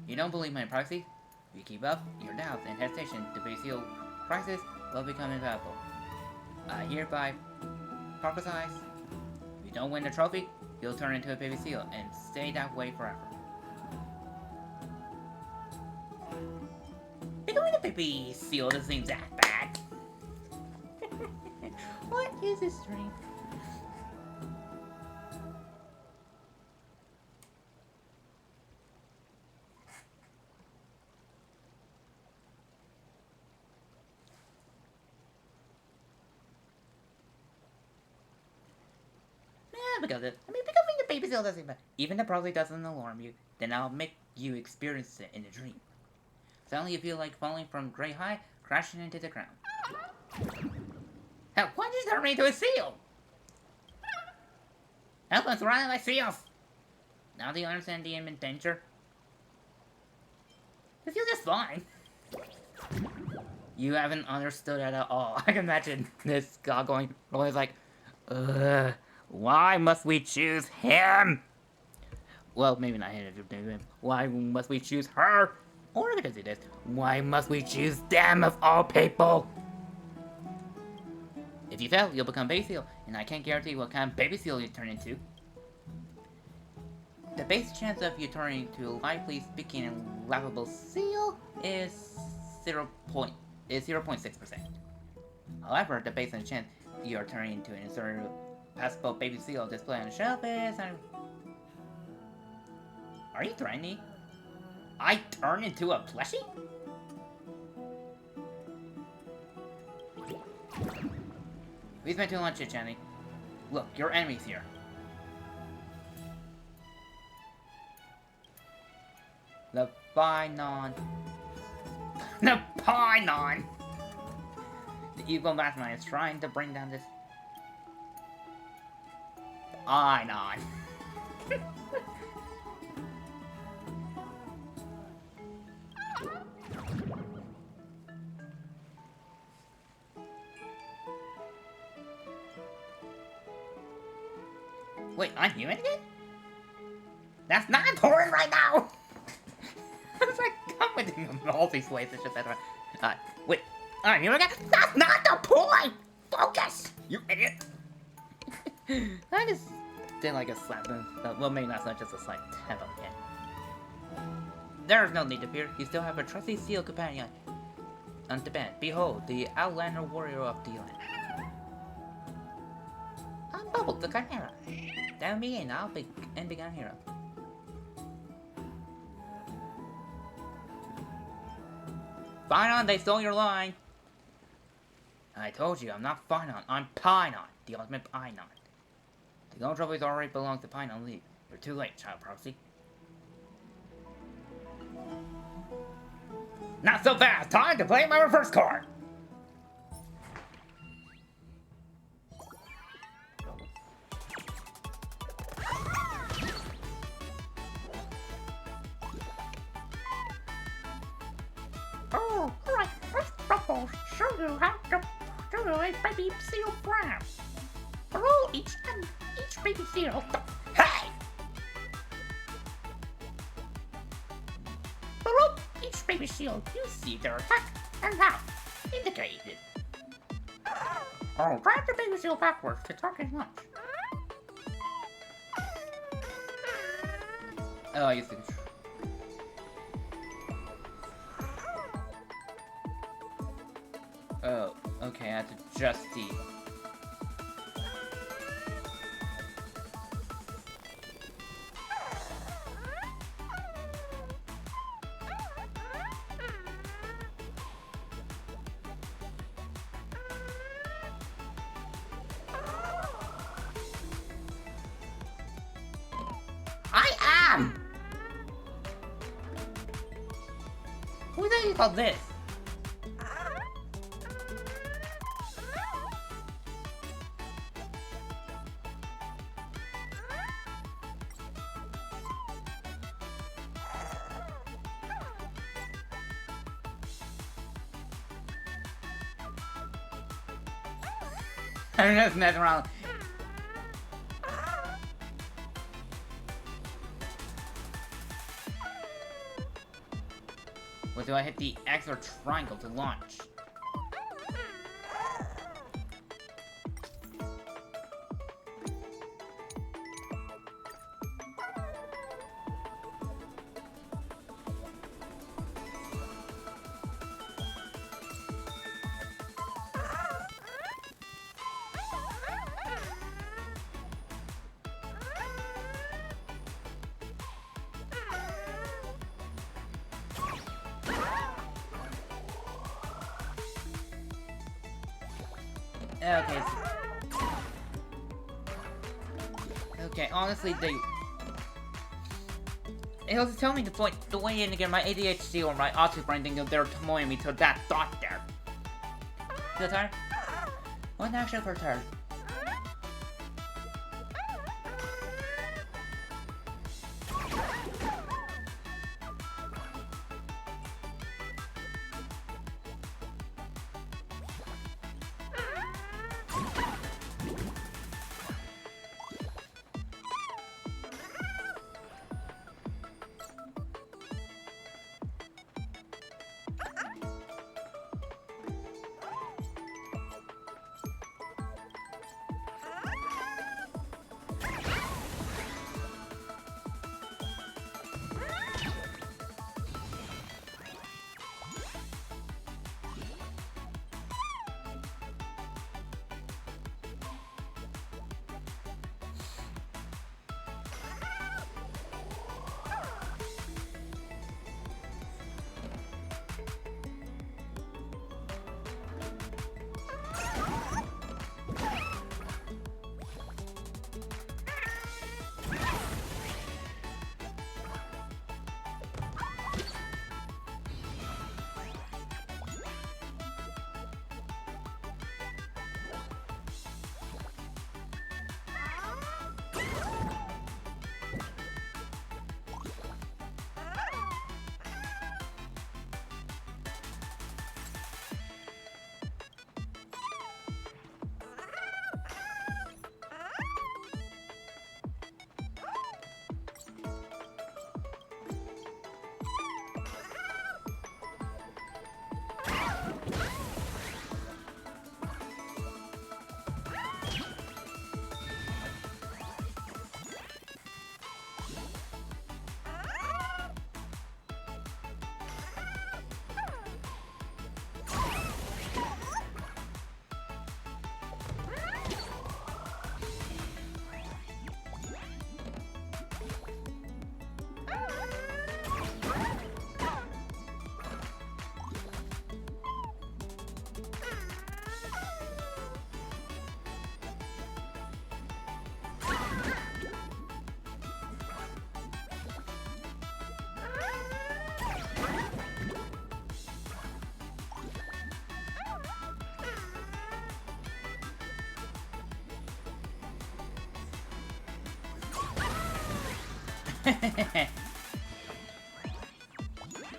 You don't believe my prophecy? You keep up your doubts and hesitation, the baby seal crisis will become invaluable. I hereby prophesize, if you don't win the trophy, you'll turn into a baby seal and stay that way forever. Becoming a baby seal doesn't seem that bad. What is this string? Because becoming a baby seal doesn't matter. Even if it probably doesn't alarm you, then I'll make you experience it in a dream. Suddenly you feel like falling from great height, crashing into the ground. Hell, why did you turn me into a seal? Help us run like seals! Now do you understand the imminent danger? I feel just fine. You haven't understood it at all. I can imagine this guy going, always like, why must we choose him? Well, maybe not him. Why must we choose her? Or because it is, why must we choose them of all people? If you fail, you'll become baby seal, and I can't guarantee what kind of baby seal you turn into. The base chance of you turning into a lively speaking and laughable seal is 0.6%. However, the base chance you are turning into an insert passable baby seal display on the shelf is... Are you threatening me? I turn into a plushie? We spent too long chit-chatting. Look, your enemy's here. The Painon. The Painon! The evil mastermind is trying to bring down this... Painon. Wait, I'm human again? That's not important right now! I was like, come with him all these ways, it's just better. Wait, I'm human again? That's not the point! Focus! You idiot! I just did like a slap, well maybe not so much, just a slight tap on the head. There's no need to fear, you still have a trusty seal companion. On the band, behold, the Outlander warrior of the land. I'm Bubble, the Chimera. Tell me and I'll be a hero. Painon, they stole your line! I told you, I'm not Painon, I'm Painon, the ultimate Painon. The gold trophies already belong to Painon League. You're too late, Child Prophecy. Not so fast! Time to play my reverse card! Oh, alright, first I'll show you how to do a baby seal grab. Roll each baby seal. Hey! Roll each baby seal. You see their attack and how indicated. Oh, grab the baby seal backwards to target launch. Oh, I used to. Oh, okay, I have to adjust the... I am! Who the hell called this? I'm just messing around. Or do I hit the X or triangle to launch? Okay. Okay, honestly, it was telling me the way in to get my ADHD or my autistic brain thinking they're annoying me to that thought there. Feel tired? One action per turn.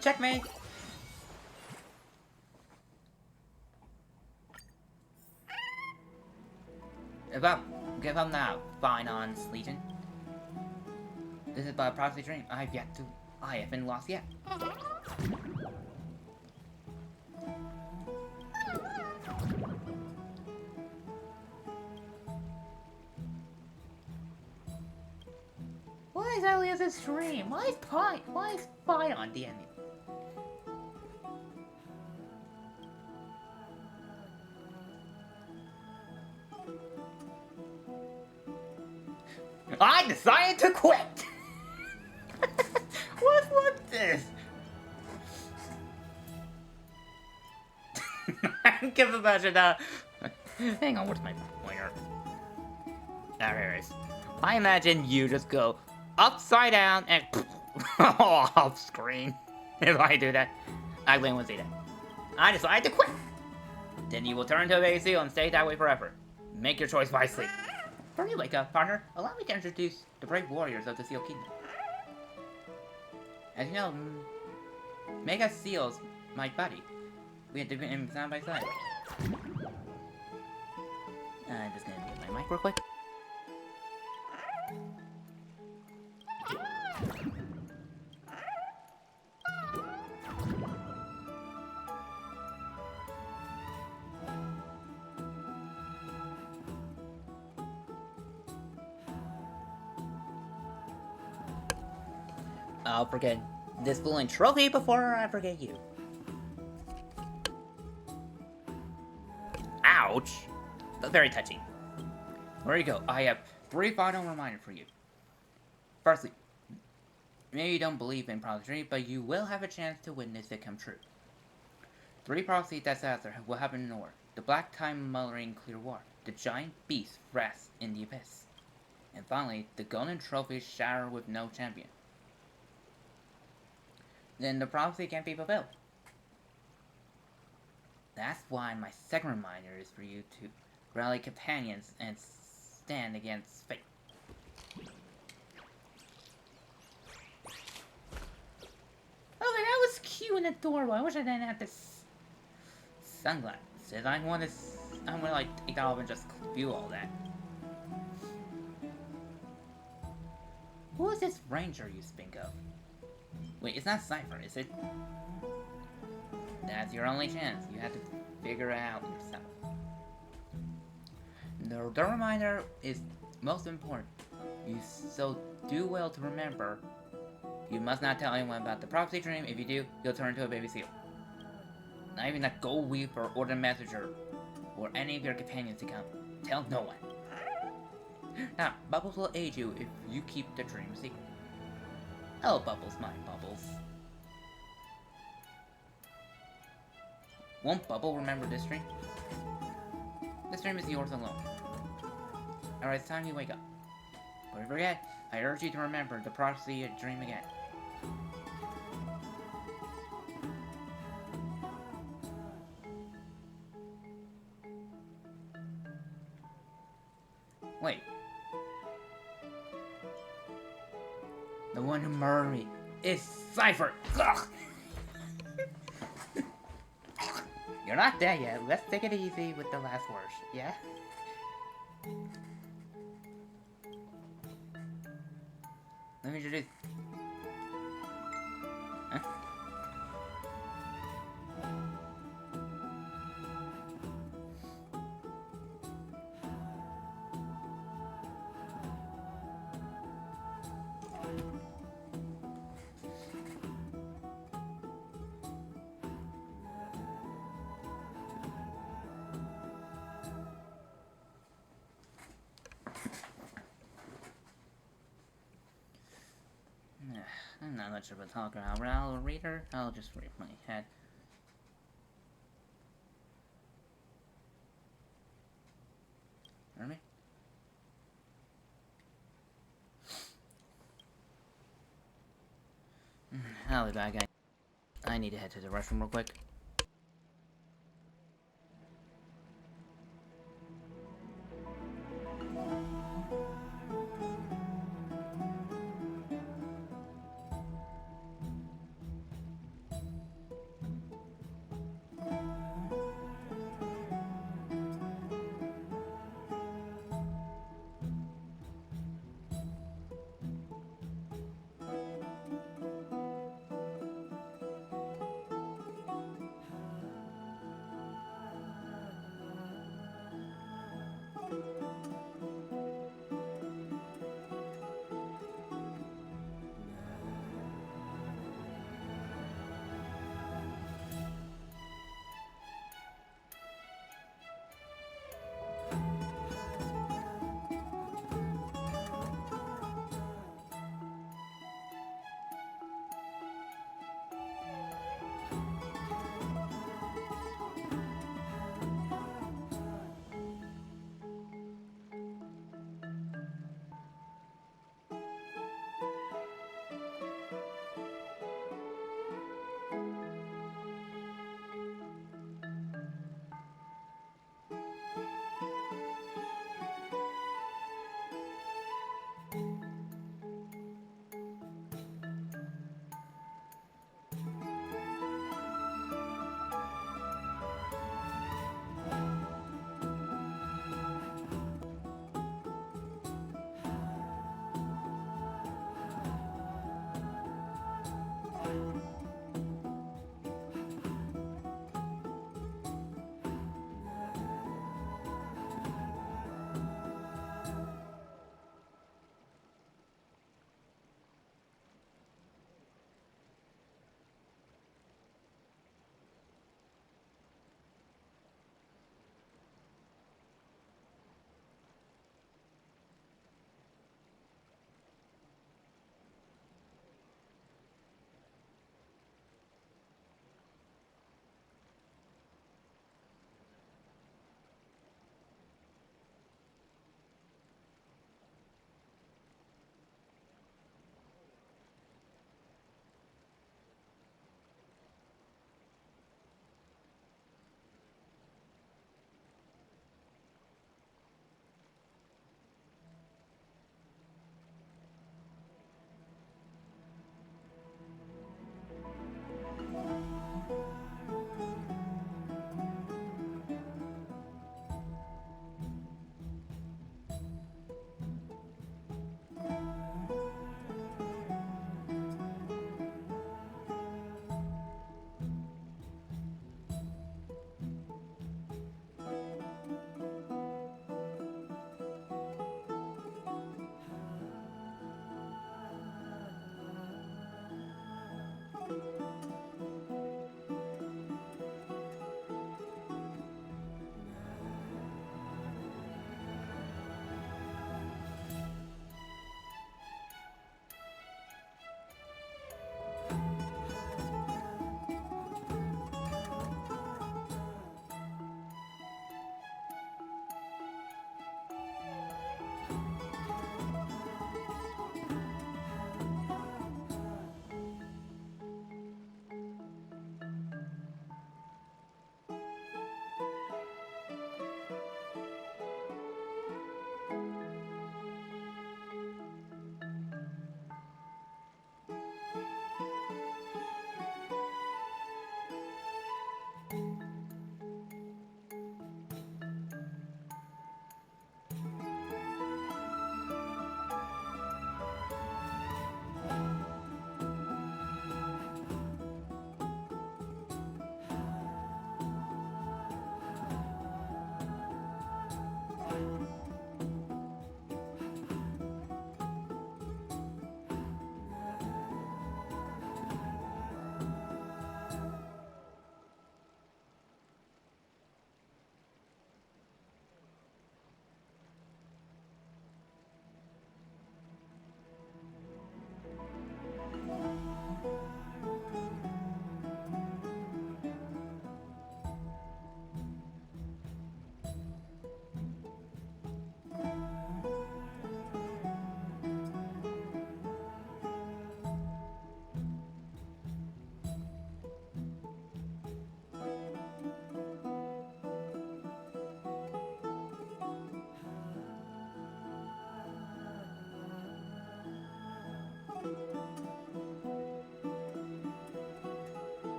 Checkmate! Give up now, Finance Legion. This is but a prophecy dream. I have been lost yet. Why is Elias's stream? Why is Pine on DMing? I decided to quit! What's this? I can imagine that. Hang on, where's my pointer? There it is. I imagine you just go upside down and off screen. If I do that, I won't see that. I decide to quit. Then you will turn to a base seal and stay that way forever. Make your choice wisely. Before you wake up, partner, allow me to introduce the brave warriors of the Seal Kingdom. As you know, Mega Seal's my buddy. We had to be in side by side. I'm just gonna get my mic real quick. I'll forget this fooling trophy before I forget you. Ouch! But very touching. There you go. I have 3 final reminders for you. Firstly, maybe you don't believe in prophecy, but you will have a chance to witness it come true. 3 prophecy disaster will happen in order. The black time mothering clear water. The giant beast rests in the abyss. And finally, the golden trophy shatter with no champion. Then the prophecy can't be fulfilled. That's why my second reminder is for you to rally companions and stand against fate. Oh, that was cute and adorable. I wish I didn't have this sunglasses. I want to like take that off and just view all that. Who is this ranger you speak of? Wait, it's not Cypher, is it? That's your only chance. You have to figure it out yourself. The reminder is most important. So do well to remember. You must not tell anyone about the prophecy dream. If you do, you'll turn into a baby seal. Not even the Gold Weaver or the Messenger or any of your companions to come. Tell no one. Now, Bubbles will aid you if you keep the dream secret. Oh, Bubbles, my Bubbles. Won't Bubble remember this dream? This dream is yours alone. Alright, it's time you wake up. But if you forget, I urge you to remember the prophecy dream again. Wait. The one who murdered me is Cypher! Ugh. You're not dead yet. Let's take it easy with the last words, yeah? Let me introduce... Huh? I'm not much of a talker. I'll read her. I'll just read my head. Hear me? I'll be back. I need to head to the restroom real quick.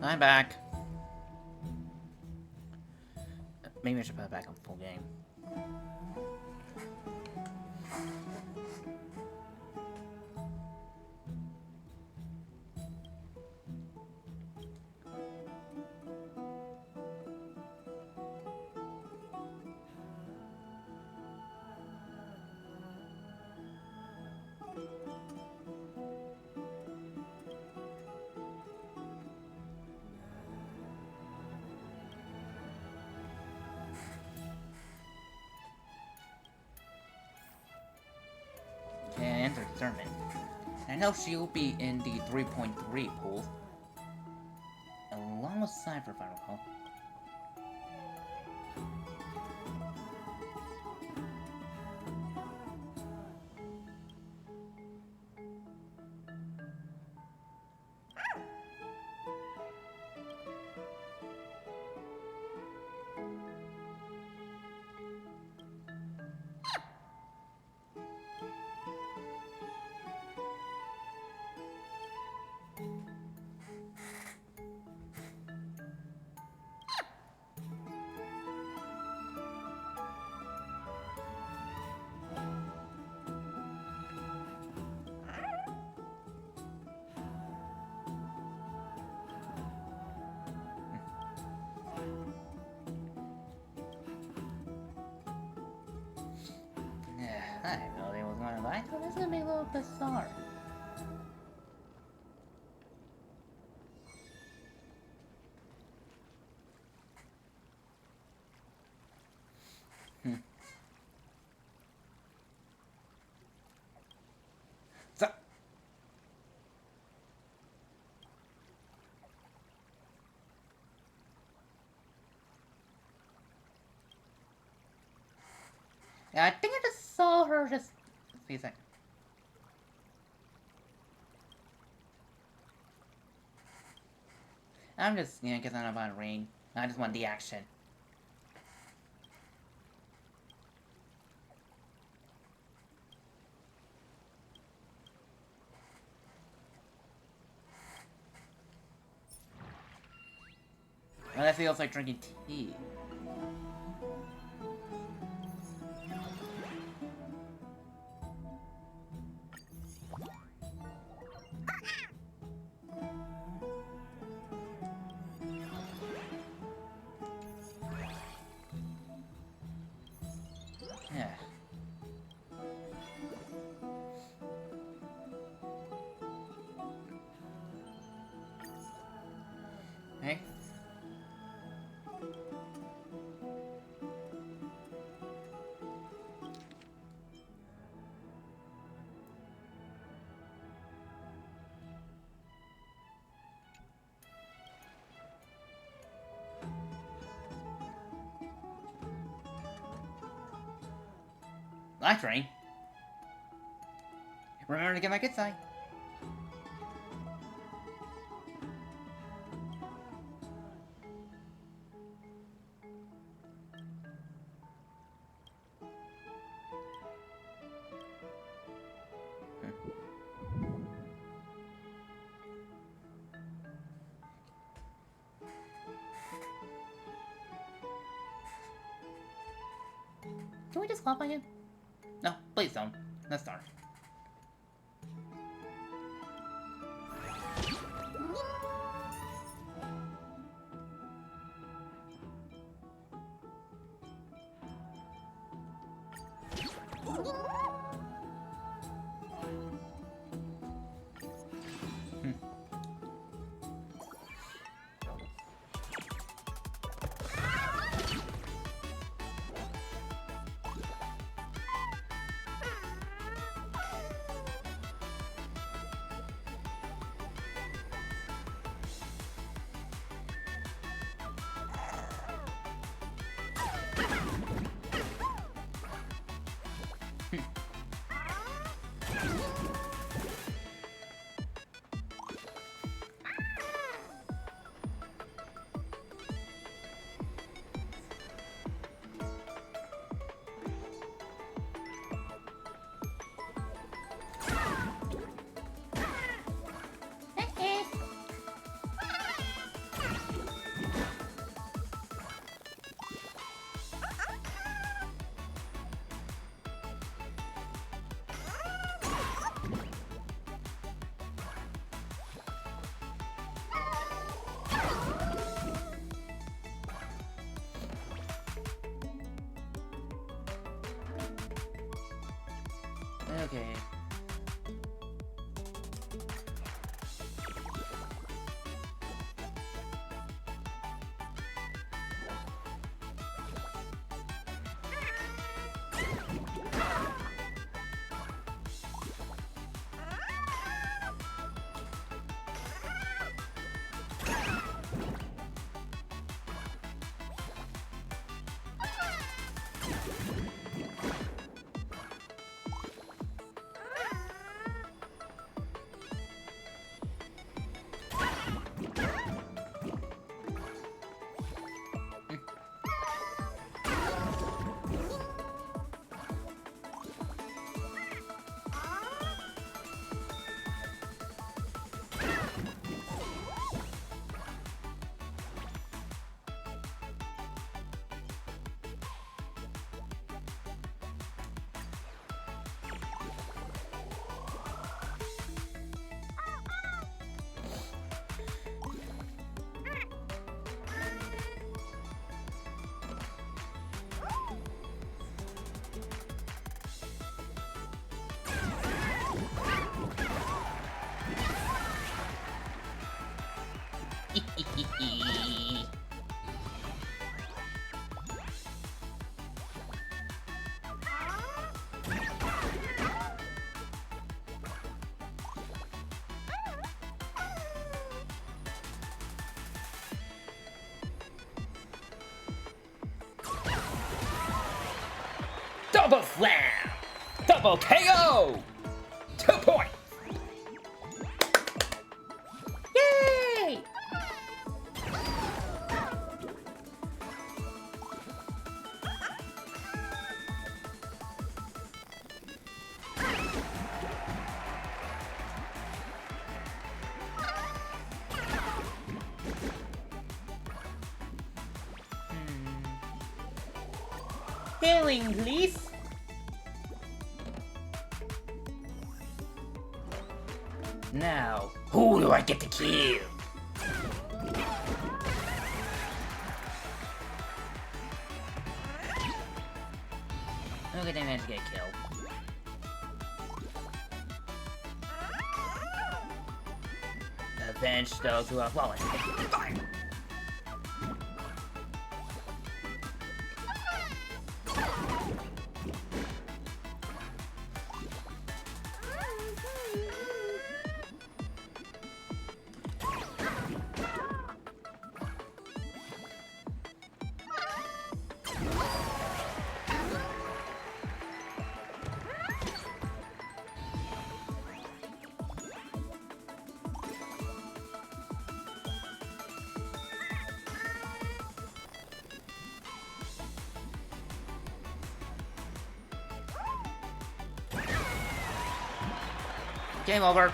I'm back. Maybe I should put it back on full game. And enter tournament. I know she'll be in the 3.3 pool, along with Cypher, if I recall. I didn't know they was going to buy, so this is gonna be a little bizarre. So, yeah, I think I just saw her just. See a second. I'm just, because I don't want rain. I just want the action. And that feels like drinking tea. Yeah. Hey. Light rain. Remember to get my good side. Can we just clap again? No, please don't. Let's start. Okay. Double slam! Double KO! 2 points! Yay! Healing, please. Now, who do I get to kill? Okay, they managed to get killed. Avenge those who have fallen. Fire! Game over.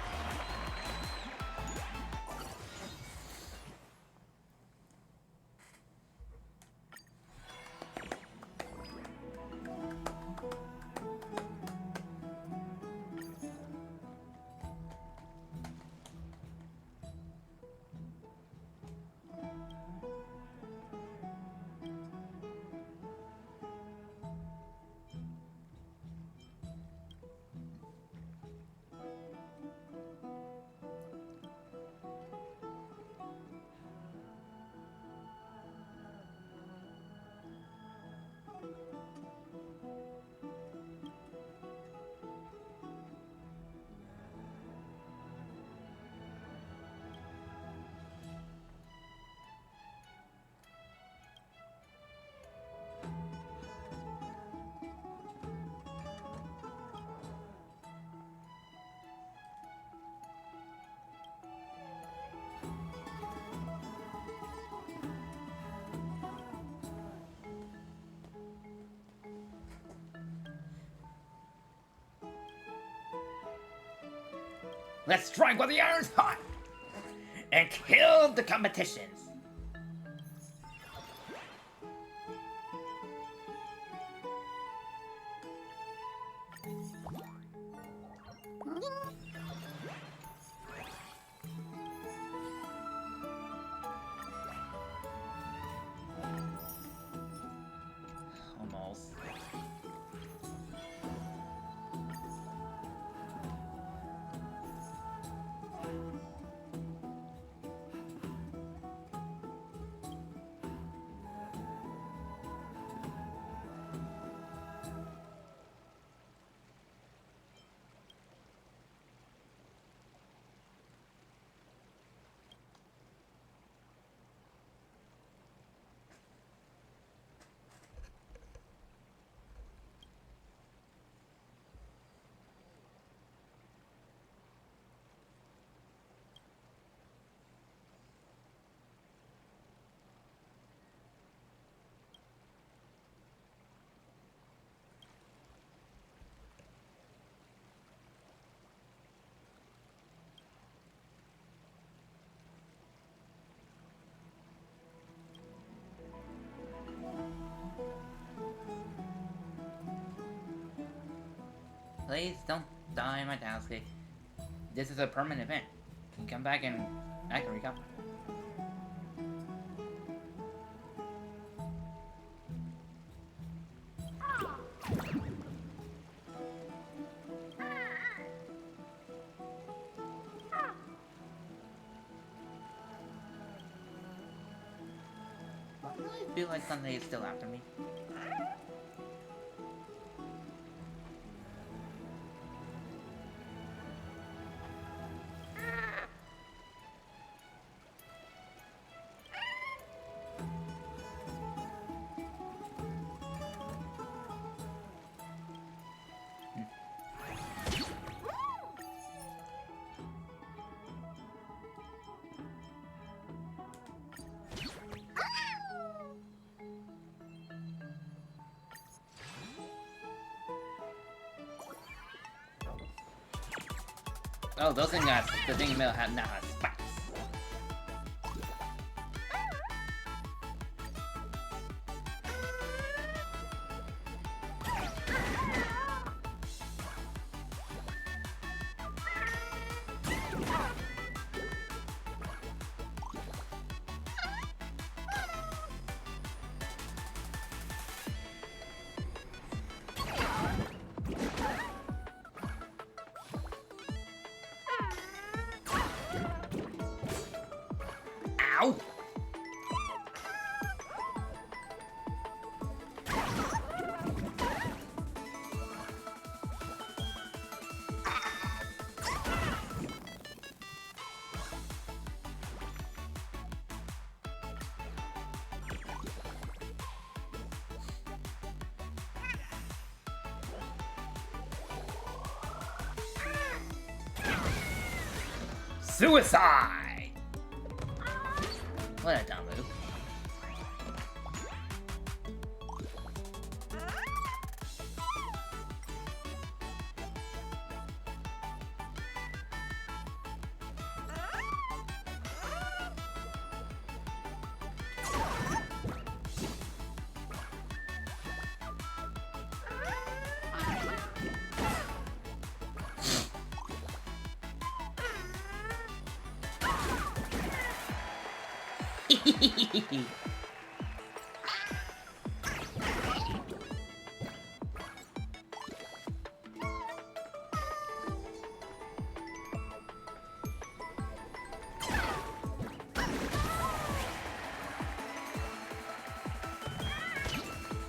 Let's strike while the iron's hot! And kill the competitions! Almost. Please don't die, my Towski. This is a permanent event. You can come back and I can recover. Why do I feel like something is still after me? Oh, those things got the thing in the middle have now has spikes. Ow! Suicide! What a dumb move.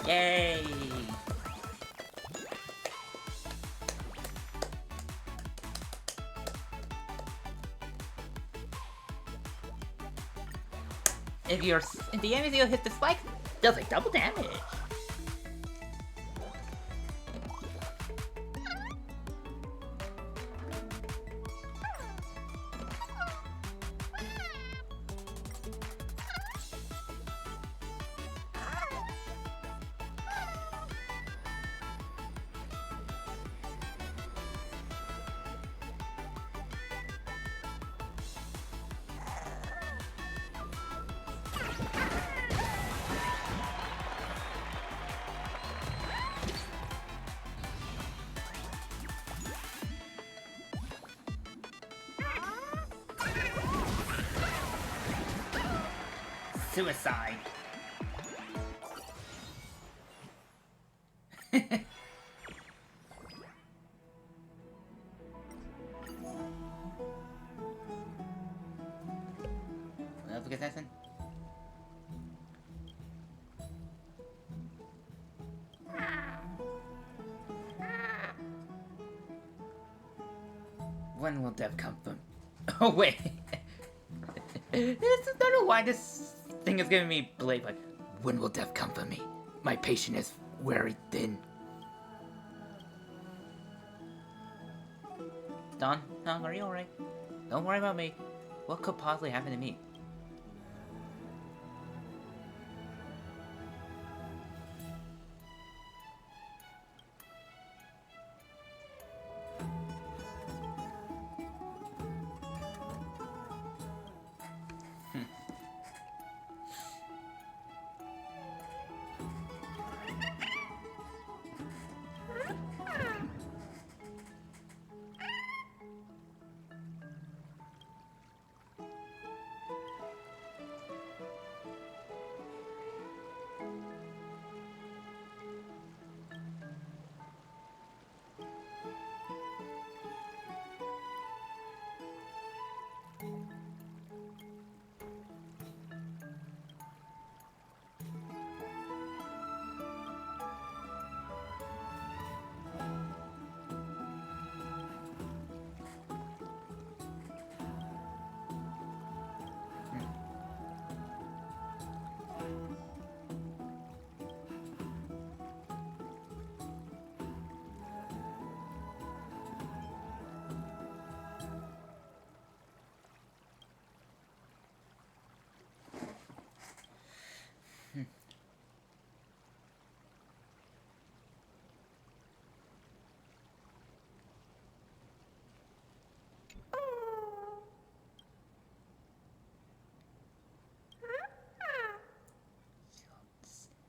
Yay! If the enemy hits the spike, does like double damage. Suicide. Another assassin. When will death come from? Oh wait. I don't know why this thing is giving me blade, but when will death come for me? My patience is very thin. Don, are you alright? Don't worry about me. What could possibly happen to me?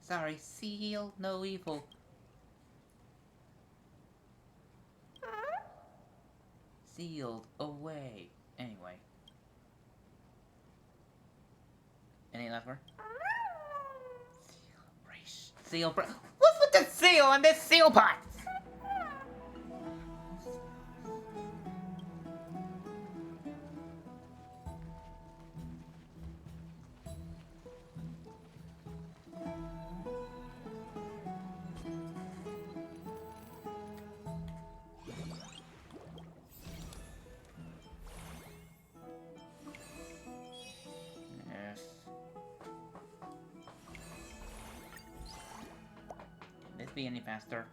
Sorry, seal, no evil. Sealed away. Anyway. Any left word? Seal. What's with the seal on this seal pot? Yes. Can this be any faster?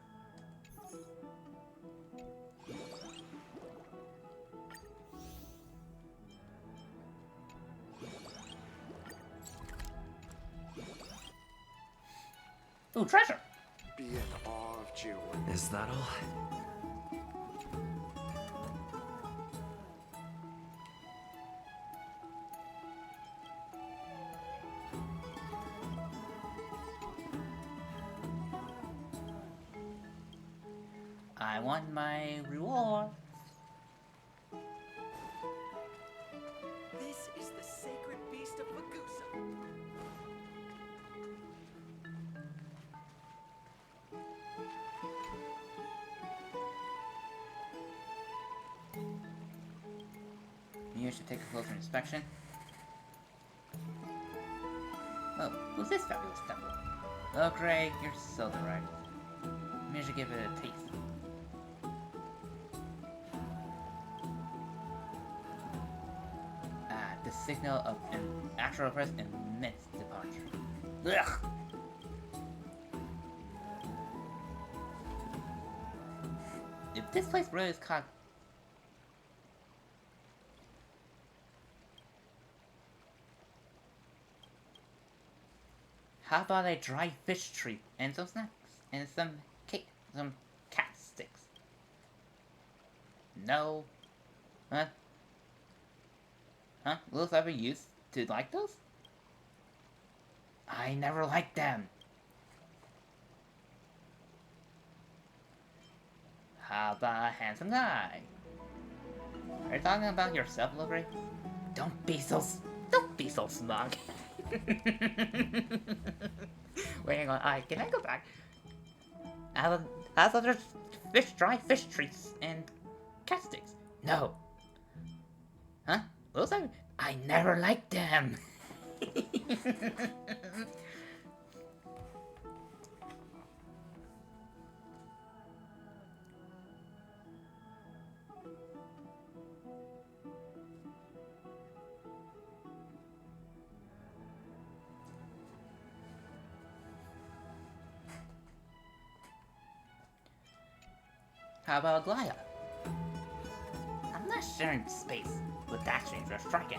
Ooh, treasure! Be in awe of jewelry. Is that all? I want my reward. This is the sacred beast of Magusa. You should take a closer inspection. Oh, who's this fabulous temple? Oh, Greg, you're so direct. Maybe I should give it a taste. The signal of an actual press immense departure. Ugh! If this place really is caught. How about a dry fish treat and some snacks and some cake, some cat sticks? No. Huh? Huh? Will ever used to like those? I never liked them. How about a handsome guy? Are you talking about yourself, Lovely? Don't be so smug. Wait, hang on. Can I go back? As other dry fish treats and cat sticks. No. Huh? Those I never liked them. How about Glaya? I'm not sharing space with that stranger striking.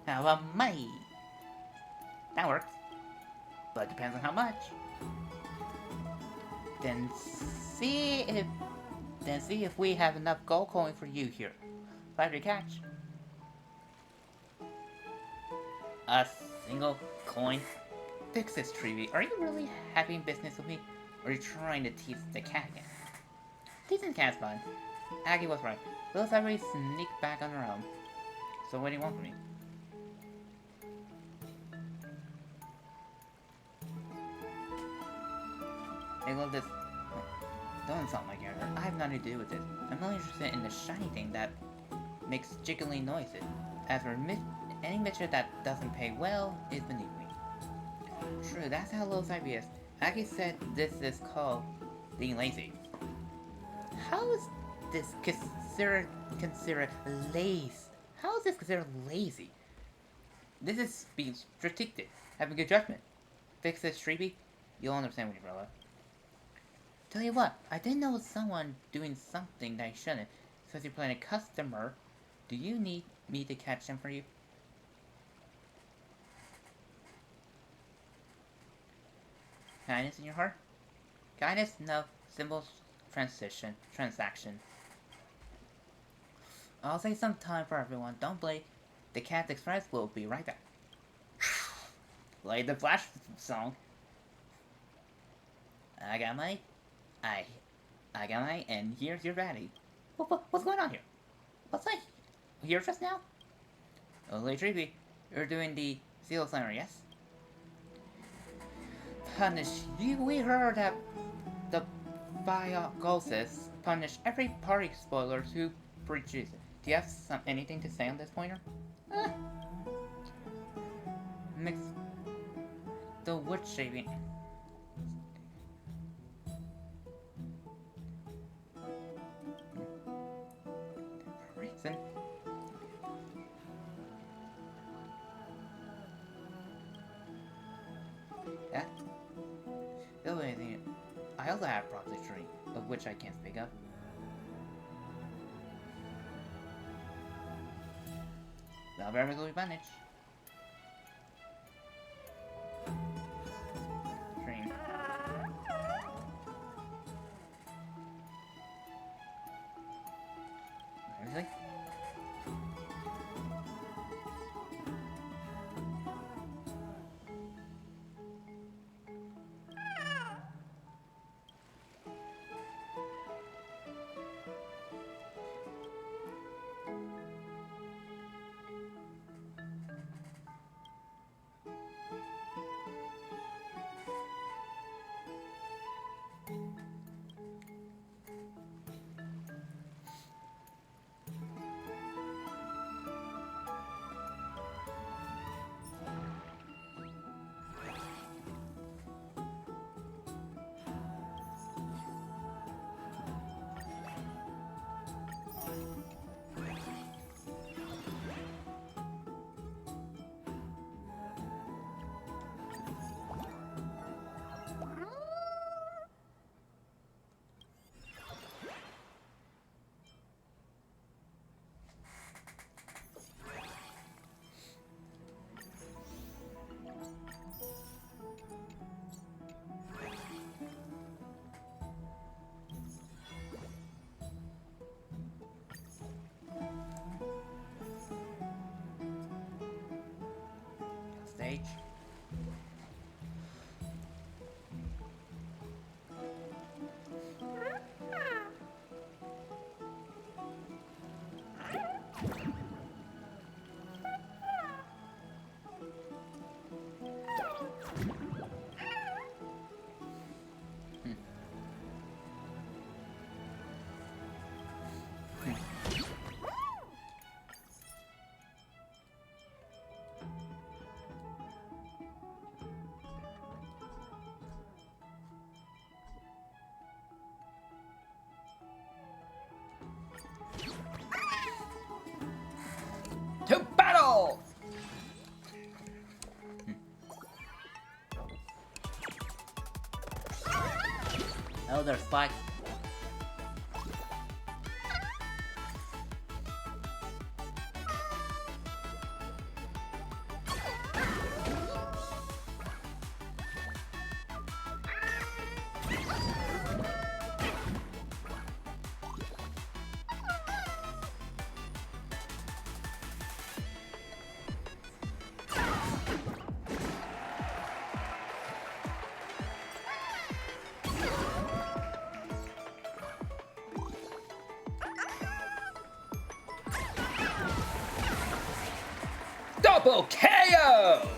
How about money? That works. But depends on how much. Then see if we have enough gold coin for you here. 5 to catch. A single coin? Fix this, Treevee. Are you really having business with me? Or are you trying to tease the cat again? Teasing the cat's fine. Aggie was right. We'll everybody sneak back on her own. So what do you want from me? Hey, love this. Don't insult my character. I have nothing to do with this. I'm only interested in the shiny thing that makes jiggling noises. As for any mission that doesn't pay well is beneath me. True, that's how low Cyber is. Aggie said this is called being lazy. How is this considered lazy? How is this considered lazy? This is being strategic, having good judgment. Fix this, Treevee. You'll understand when you grow up. Tell you what, I didn't know someone doing something that I shouldn't. Since you're playing a customer, do you need me to catch them for you? Kindness in your heart? Kindness? No. Symbols. Transaction. I'll save some time for everyone. Don't blink. The Cat Express will be right back. Play the Flash song. I got my... I got my... And here's your baddie. What's going on here? What's that? Here just now? Oh, Trippy, you're doing the Seal Slammer, yes? Punish you. We heard that the Biogoses punish every party spoiler who breaches it. Do you have anything to say on this pointer? Mix the wood shaving. Reason. Yeah. The only thing, I also have probably three, of which I can't speak of. Not very good managed. Dream. Everything? Stage. To battle! Oh, there's Spike. Double KO!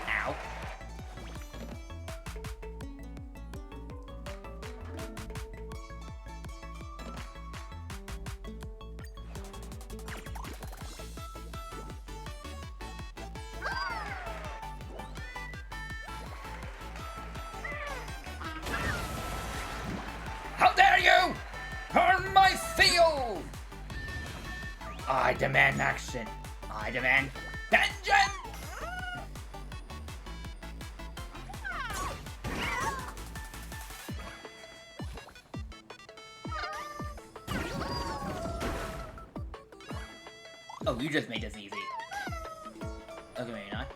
Ow. How dare you! Burn my field! I demand action. I demand vengeance! Oh, you just made this easy. Okay, maybe not.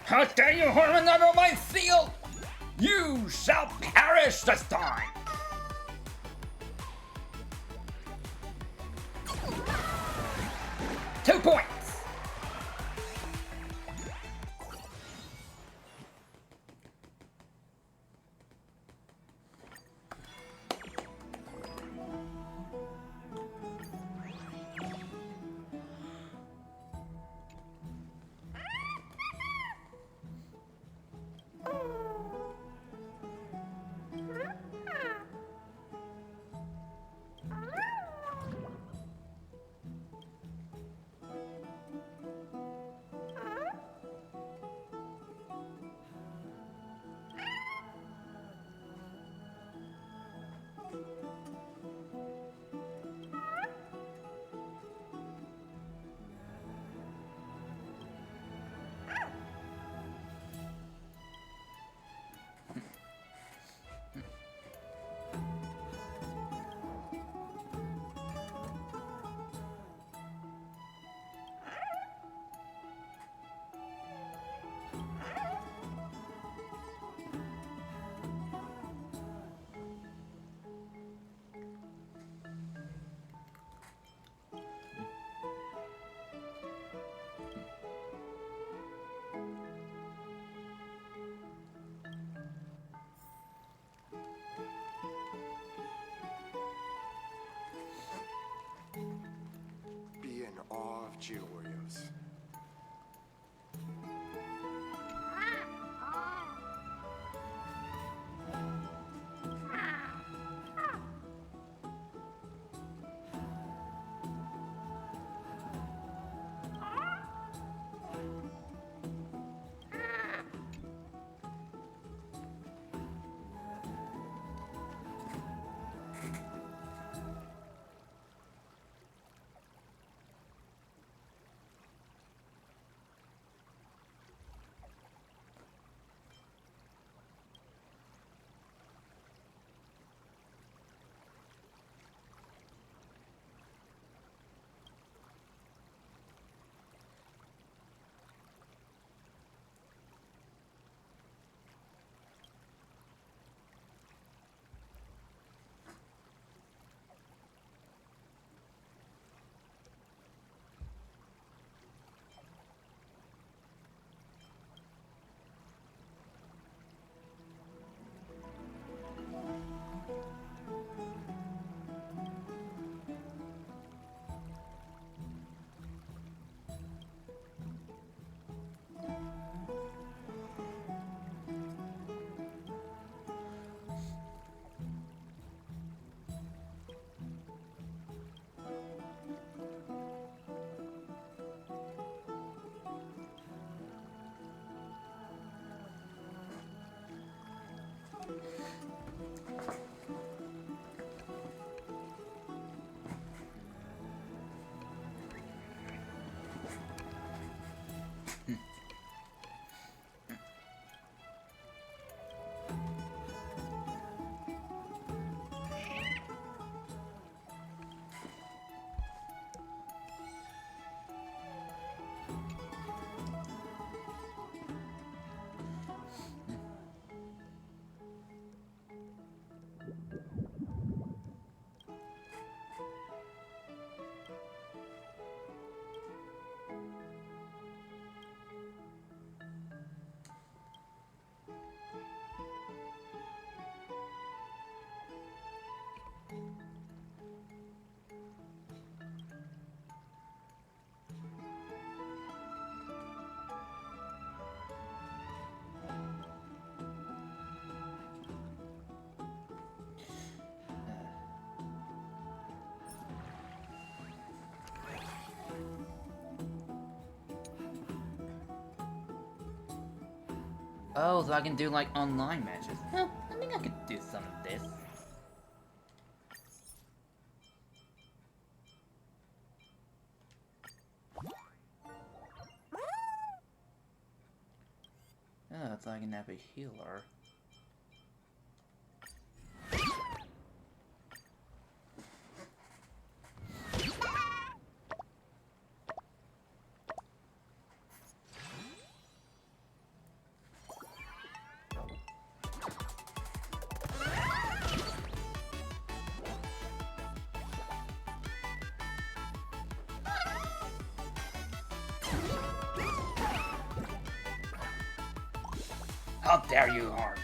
How dare you harm another my seal! You shall perish this time! 2 points! Be in awe of Geowarriors. Oh, so I can do like online matches. Well, I think I could do some of this. Oh, so I can have a healer. How dare you, Harm?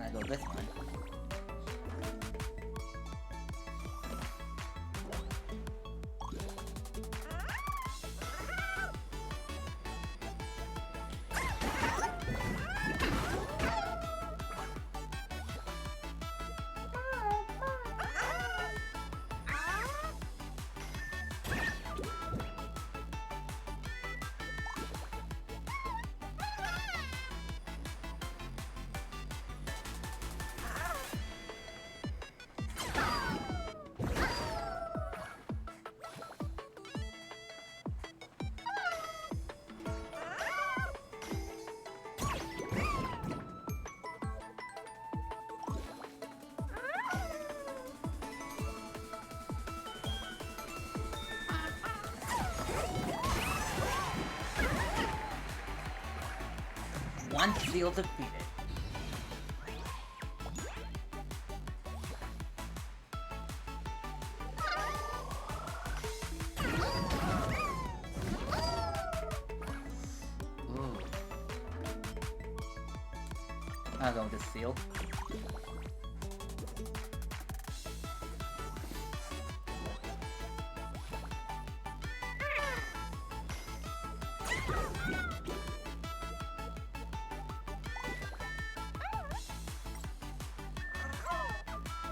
I go this one. One seal defeated. Ooh. I'll go with this seal.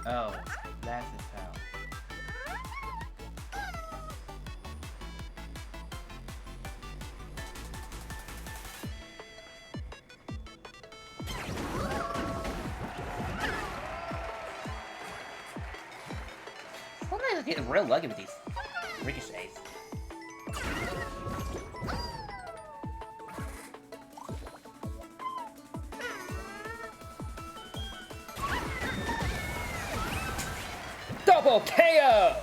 Oh, that's his how. Sometimes I get real lucky with these ricochets. Double KO!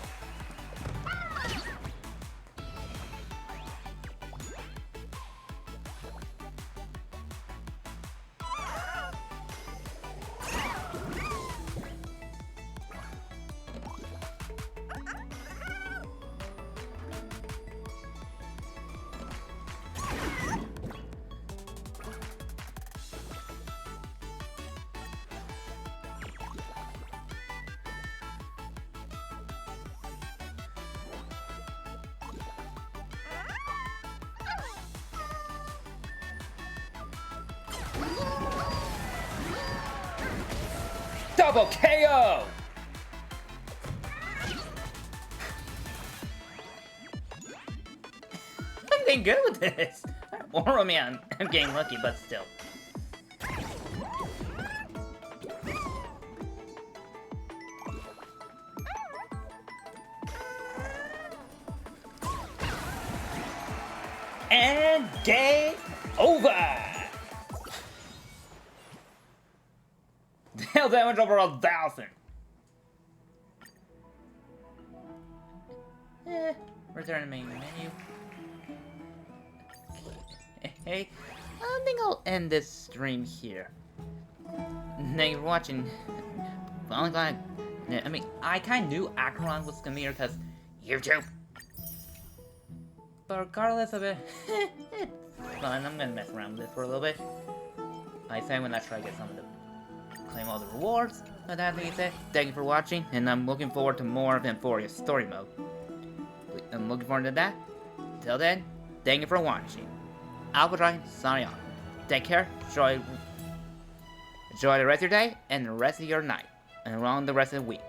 Double KO! I'm getting good with this. Or I mean, I'm getting lucky, but still. And game over! Deal damage over 1,000. Return to main menu. Hey, I think I'll end this stream here. Thank you for watching. I'm glad. I mean, I kind of knew Acheron was gonna be here because YouTube. But regardless of it, it's fun. I'm gonna mess around with this for a little bit. I say when I try to get some of the claim all the rewards. But that being said, thank you for watching, and I'm looking forward to more of Amphoreus story mode. I'm looking forward to that. Till then, thank you for watching. Alpha signing off. Take care, enjoy the rest of your day, and the rest of your night, and around the rest of the week.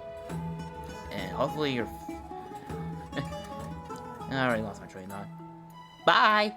And hopefully you're... I already lost my train of thought. Bye!